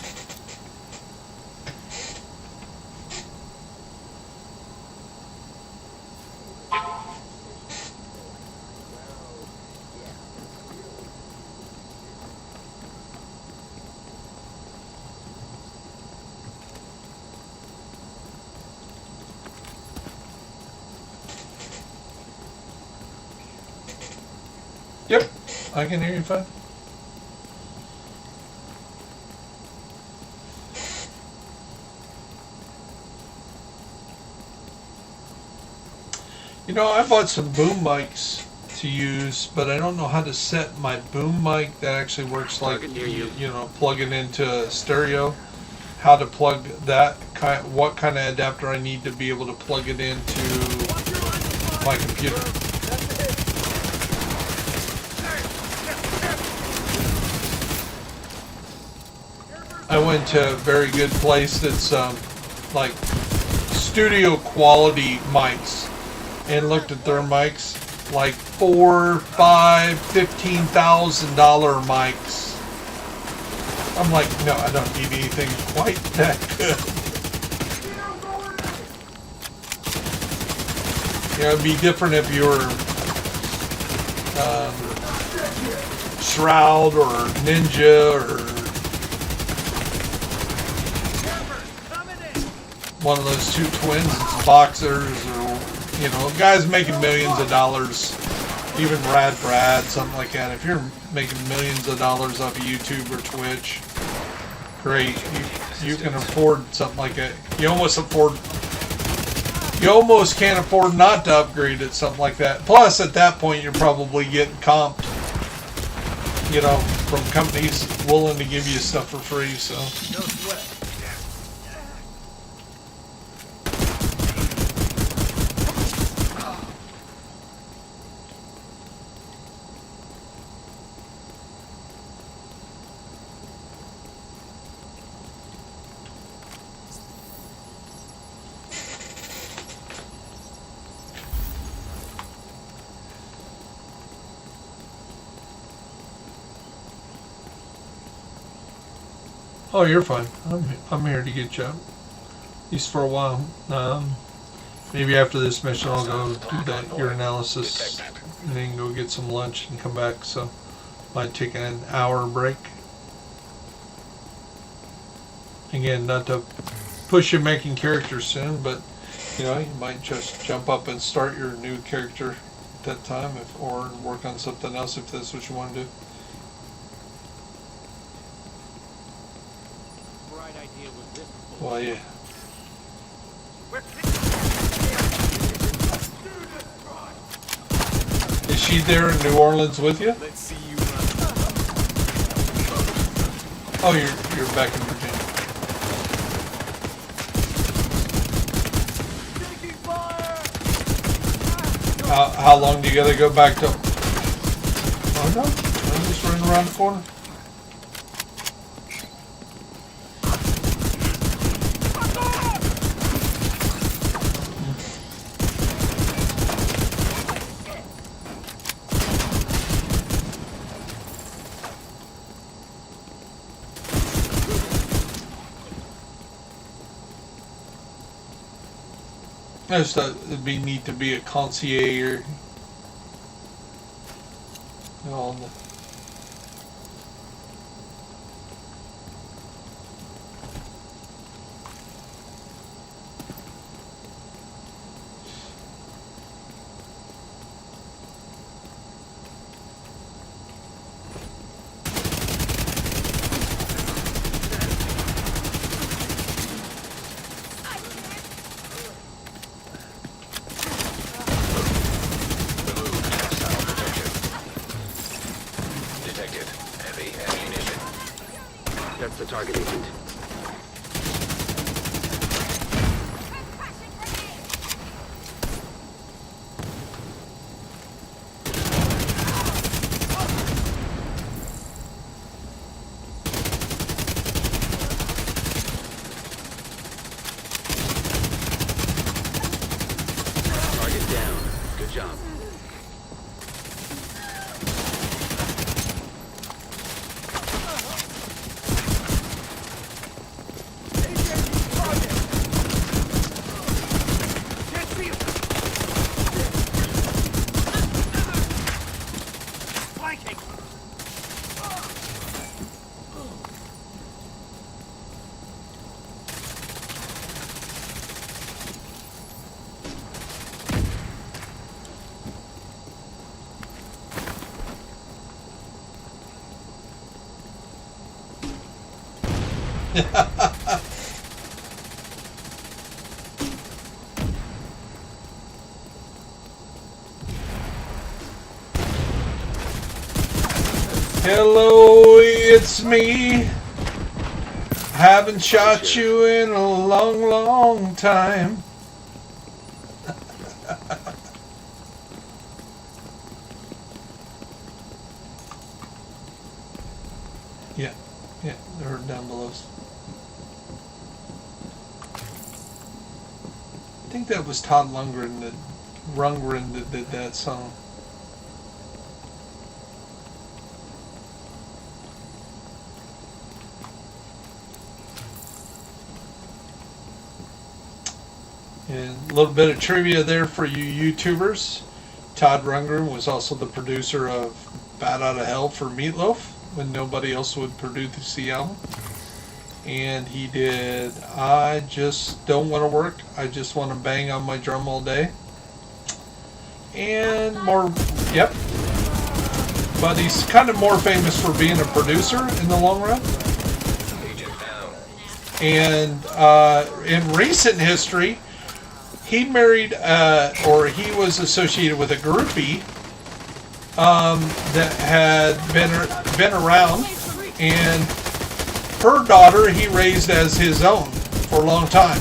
A: Yep, I can hear you fine. You know, I bought some boom mics to use, but I don't know how to set my boom mic that actually works like, you know, plug it into stereo. How to plug that, what kind of adapter I need to be able to plug it into my computer. I went to a very good place that's like studio quality mics and looked at their mics, like $4,000, $5,000, $15,000 mics. I'm like, no, I don't need anything quite that good. You know, it'd be different if you were Shroud or Ninja or one of those two twins, boxers, or, you know, guys making millions of dollars, even Rad Brad, something like that. If you're making millions of dollars off of YouTube or Twitch, great. You can afford something like that. You almost can't afford not to upgrade at something like that. Plus, at that point, you're probably getting comped, you know, from companies willing to give you stuff for free. So.
E: No sweat.
A: Oh, you're fine. I'm here to get you up. At least for a while. Maybe after this mission I'll go do that urinalysis and then go get some lunch and come back. So might take an hour break. Again, not to push you making characters soon, but you know, you might just jump up and start your new character at that time, or work on something else if that's what you want to do. Well, yeah. Is she there in New Orleans with you?
E: Let's see you run.
A: Oh, you're back in Virginia.
E: Taking fire!
A: How long do you gotta go back to? Oh no, I'm just running around the corner. I just thought it'd be neat to be a concierge. You know,
D: That's the target, Agent.
F: Crashing grenade.
D: Target down. Good job.
E: Can't see him. Flanking.
A: Hello, it's me. Haven't shot you in a long, long time. Yeah, they're down below us. I think that was Todd Rundgren that did that song. And a little bit of trivia there for you YouTubers. Todd Rundgren was also the producer of Bat Out of Hell for Meatloaf when nobody else would produce the album. And he did I Just Don't Want to Work, I Just Want to Bang on My Drum All Day. And more, yep. But he's kind of more famous for being a producer in the long run.
B: Agent down.
A: And in recent history, he married, or he was associated with a groupie that had been around, and her daughter he raised as his own for a long time.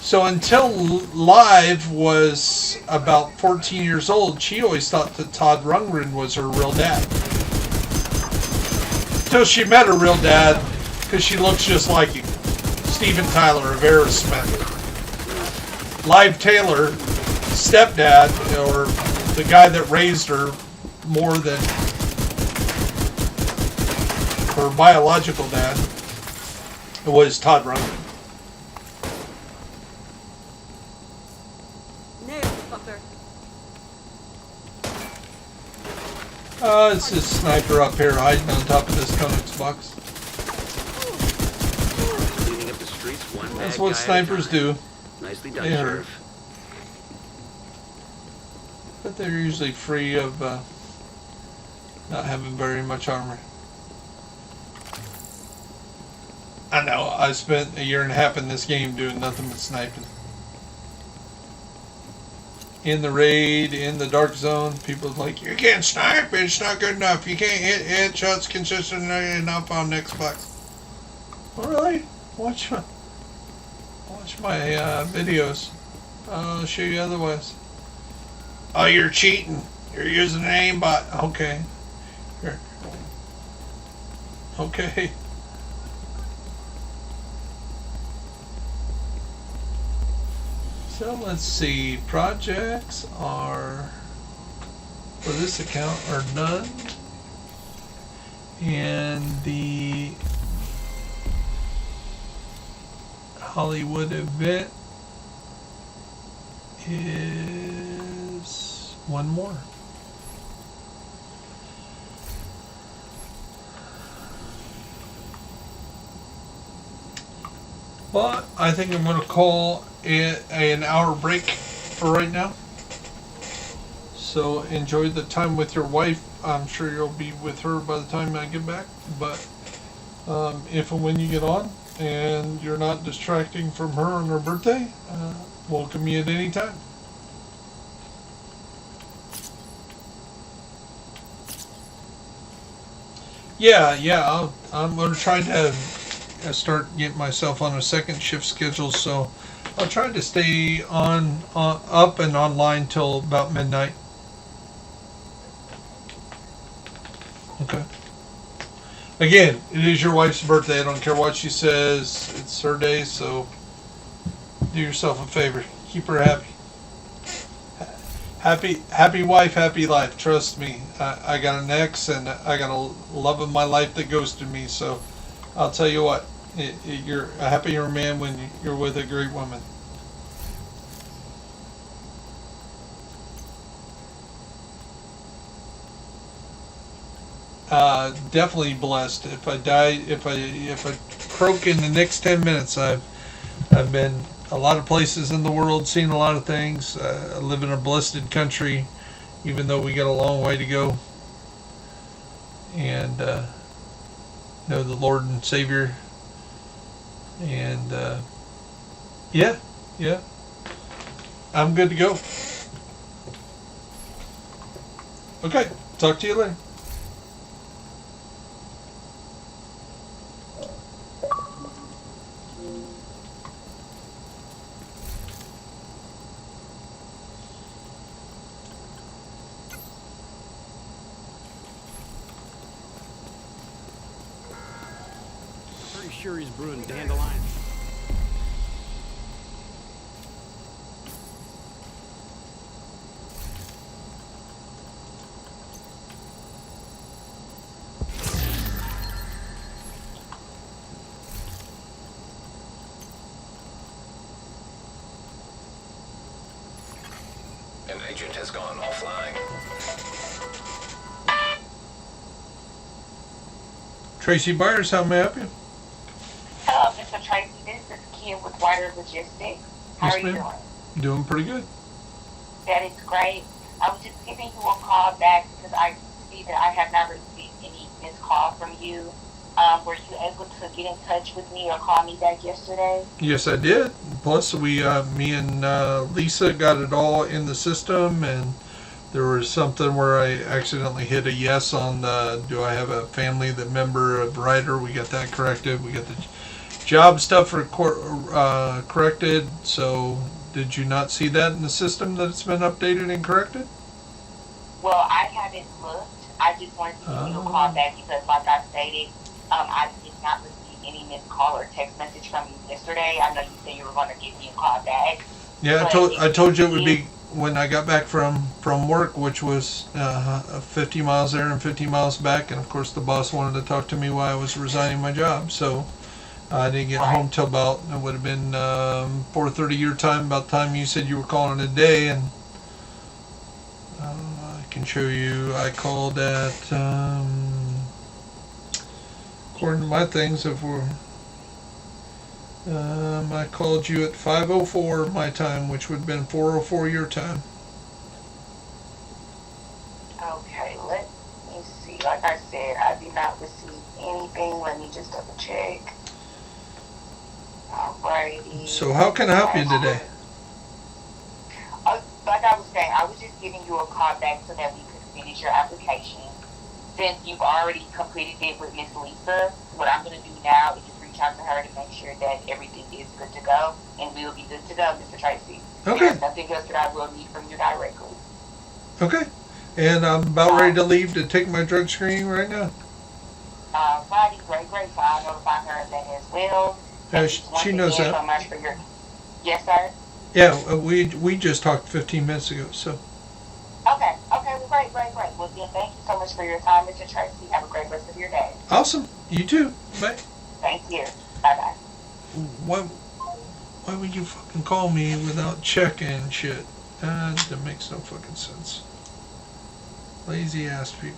A: So until Live was about 14 years old, she always thought that Todd Rundgren was her real dad. Till she met her real dad, because she looks just like him. Steven Tyler of Aerosmith. Live Taylor, stepdad, or the guy that raised her more than her biological dad, was Todd Rundgren.
F: Nailed the fucker.
A: It's this sniper up here hiding on top of this Conex box.
D: Cleaning up the streets one
A: That's
D: bad
A: what
D: guy at a
A: snipers
D: time.
A: do.
D: Nicely done,
A: They hurt.
D: Sheriff.
A: But they're usually free of not having very much armor. I know, I spent a year and a half in this game doing nothing but sniping. In the raid, in the dark zone, people are like, you can't snipe, it's not good enough. You can't hit headshots consistently enough on Xbox. Oh, really? Watch my videos. I'll show you otherwise. Oh, you're cheating. You're using an aimbot. Okay. Here. Okay. So let's see. Projects are, for this account, are none. And the Hollywood event is one more. But I think I'm going to call it an hour break for right now. So enjoy the time with your wife. I'm sure you'll be with her by the time I get back. But if and when you get on and you're not distracting from her on her birthday, welcome me at any time. Yeah, I'm going to try to start getting myself on a second shift schedule, so I'll try to stay on up and online till about midnight. Okay. Again, it is your wife's birthday. I don't care what she says. It's her day, so do yourself a favor. Keep her happy. Happy wife, happy life. Trust me. I got an ex, and I got a love of my life that ghosted me. So I'll tell you what. You're a happier man when you're with a great woman. Definitely blessed. If I die, if I croak in the next 10 minutes, I've been a lot of places in the world, seen a lot of things. I live in a blessed country, even though we got a long way to go. And know the Lord and Savior. And yeah, I'm good to go. Okay, talk to you later.
D: Pretty sure he's brewing dandelion.
B: An agent has gone offline.
A: Tracy Byers, how may I help you?
G: Hello, Mr. Tracy. This is Kim with Wider Logistics. How
A: Yes,
G: are you
A: ma'am.
G: doing?
A: Doing pretty good.
G: That is great. I was just giving you a call back because I see that I have not received any missed call from you. Were you able to get in touch with me or call me back yesterday?
A: Yes, I did. Plus, me and Lisa got it all in the system, and there was something where I accidentally hit a yes on do I have a family that member of writer. We got that corrected. We got the job stuff corrected. So, did you not see that in the system that it's been updated and corrected?
G: Well, I haven't looked. I just wanted to give you a call back because, like I stated, I did not receive any missed call or text message from you yesterday. I know you said you were going to give me a call back.
A: Yeah,
G: But
A: I told you it would be when I got back from work, which was 50 miles there and 50 miles back, and of course the boss wanted to talk to me while I was resigning my job, so I didn't get home till about, it would have been 4:30 your time, about the time you said you were calling it a day, and I can show you, I called at, according to my things, if we're, I called you at 5:04 my time, which would have been 4:04 your time.
G: Okay, let me see. Like I said, I did not receive anything. Let me just double check. Alrighty.
A: So how can I help you today?
G: Like I was saying, I was just giving you a call back so that we could finish your application. Since you've already completed it with Miss Lisa, what I'm going to do now is just reach out to her to make sure that everything is good to go, and we'll be good to go, Mr. Tracy.
A: Okay.
G: There's nothing else that I will need from you directly.
A: Okay. And I'm about ready to leave to take my drug screening right now.
G: Alrighty, great. So I'll notify her of that as well.
A: She knows that.
G: So much for your... Yes, sir?
A: Yeah, we just talked 15 minutes ago, so.
G: Okay, well, great. Well, then, thank you so much for your time, Mr. Tracy. Have a great rest of your day.
A: Awesome. You too. Bye.
G: Thank you. Bye-bye.
A: Why would you fucking call me without checking shit? That makes no fucking sense. Lazy ass people.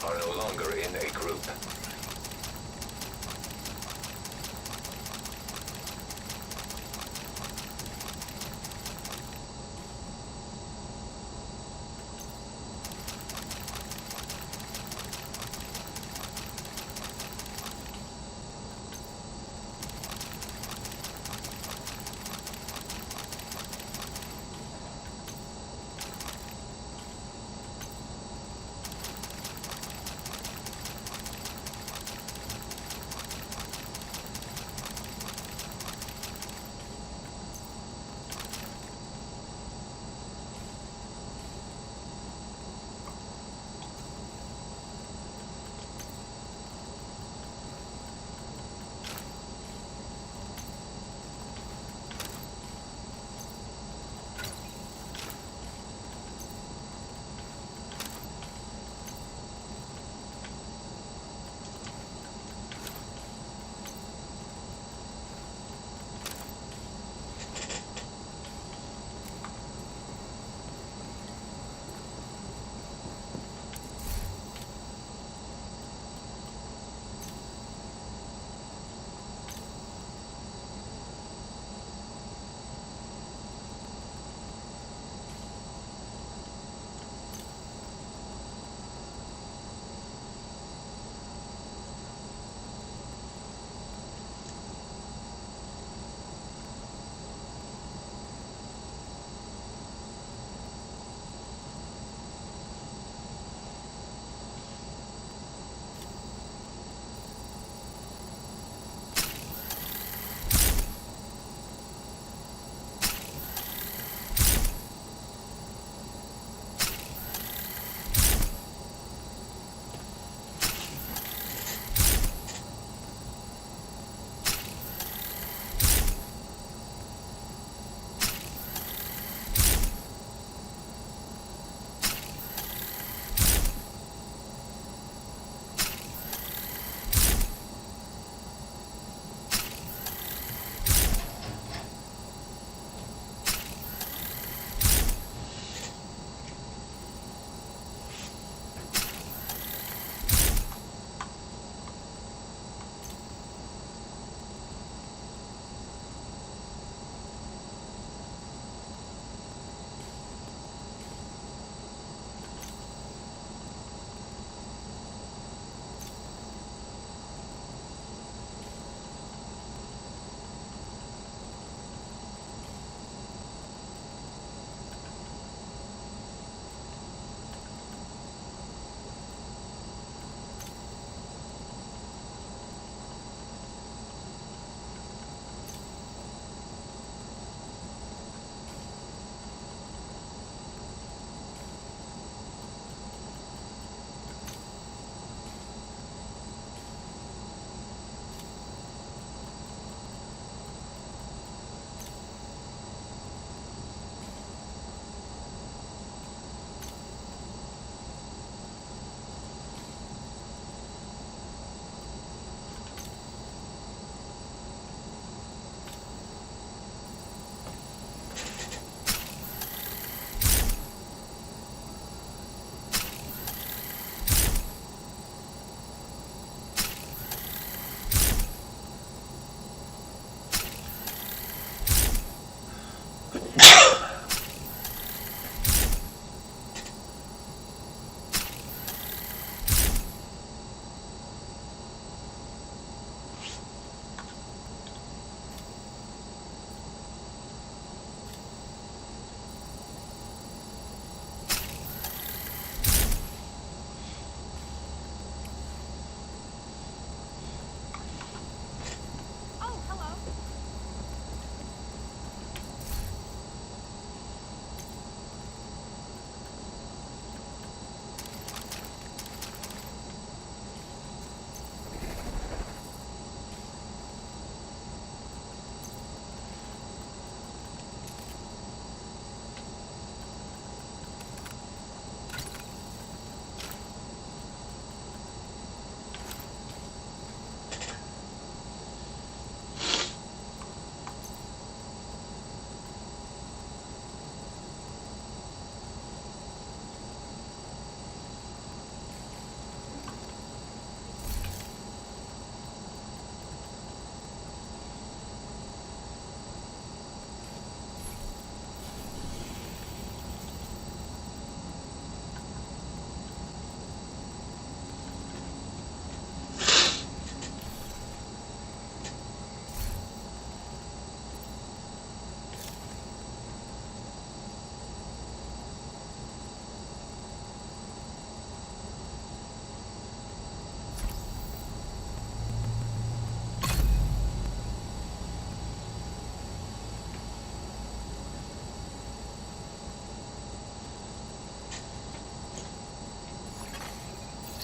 B: are no longer in a group.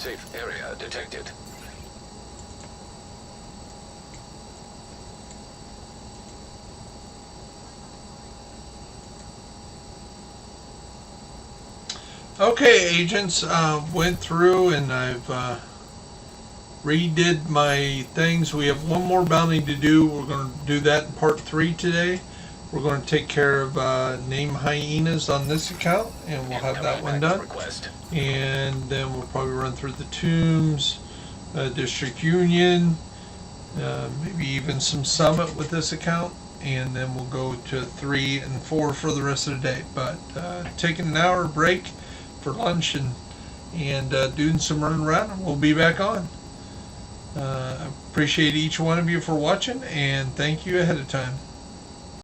B: Safe area detected.
A: Okay, agents, went through and I've redid my things. We have one more bounty to do. We're going to do that in part 3 today. We're going to take care of name hyenas on this account, and we'll have that one done.
B: Request.
A: And then we'll probably run through the tombs, district union, maybe even some summit with this account, and then we'll go to 3 and 4 for the rest of the day. But taking an hour break for lunch and doing some running around, and we'll be back on. Appreciate each one of you for watching, and thank you ahead of time.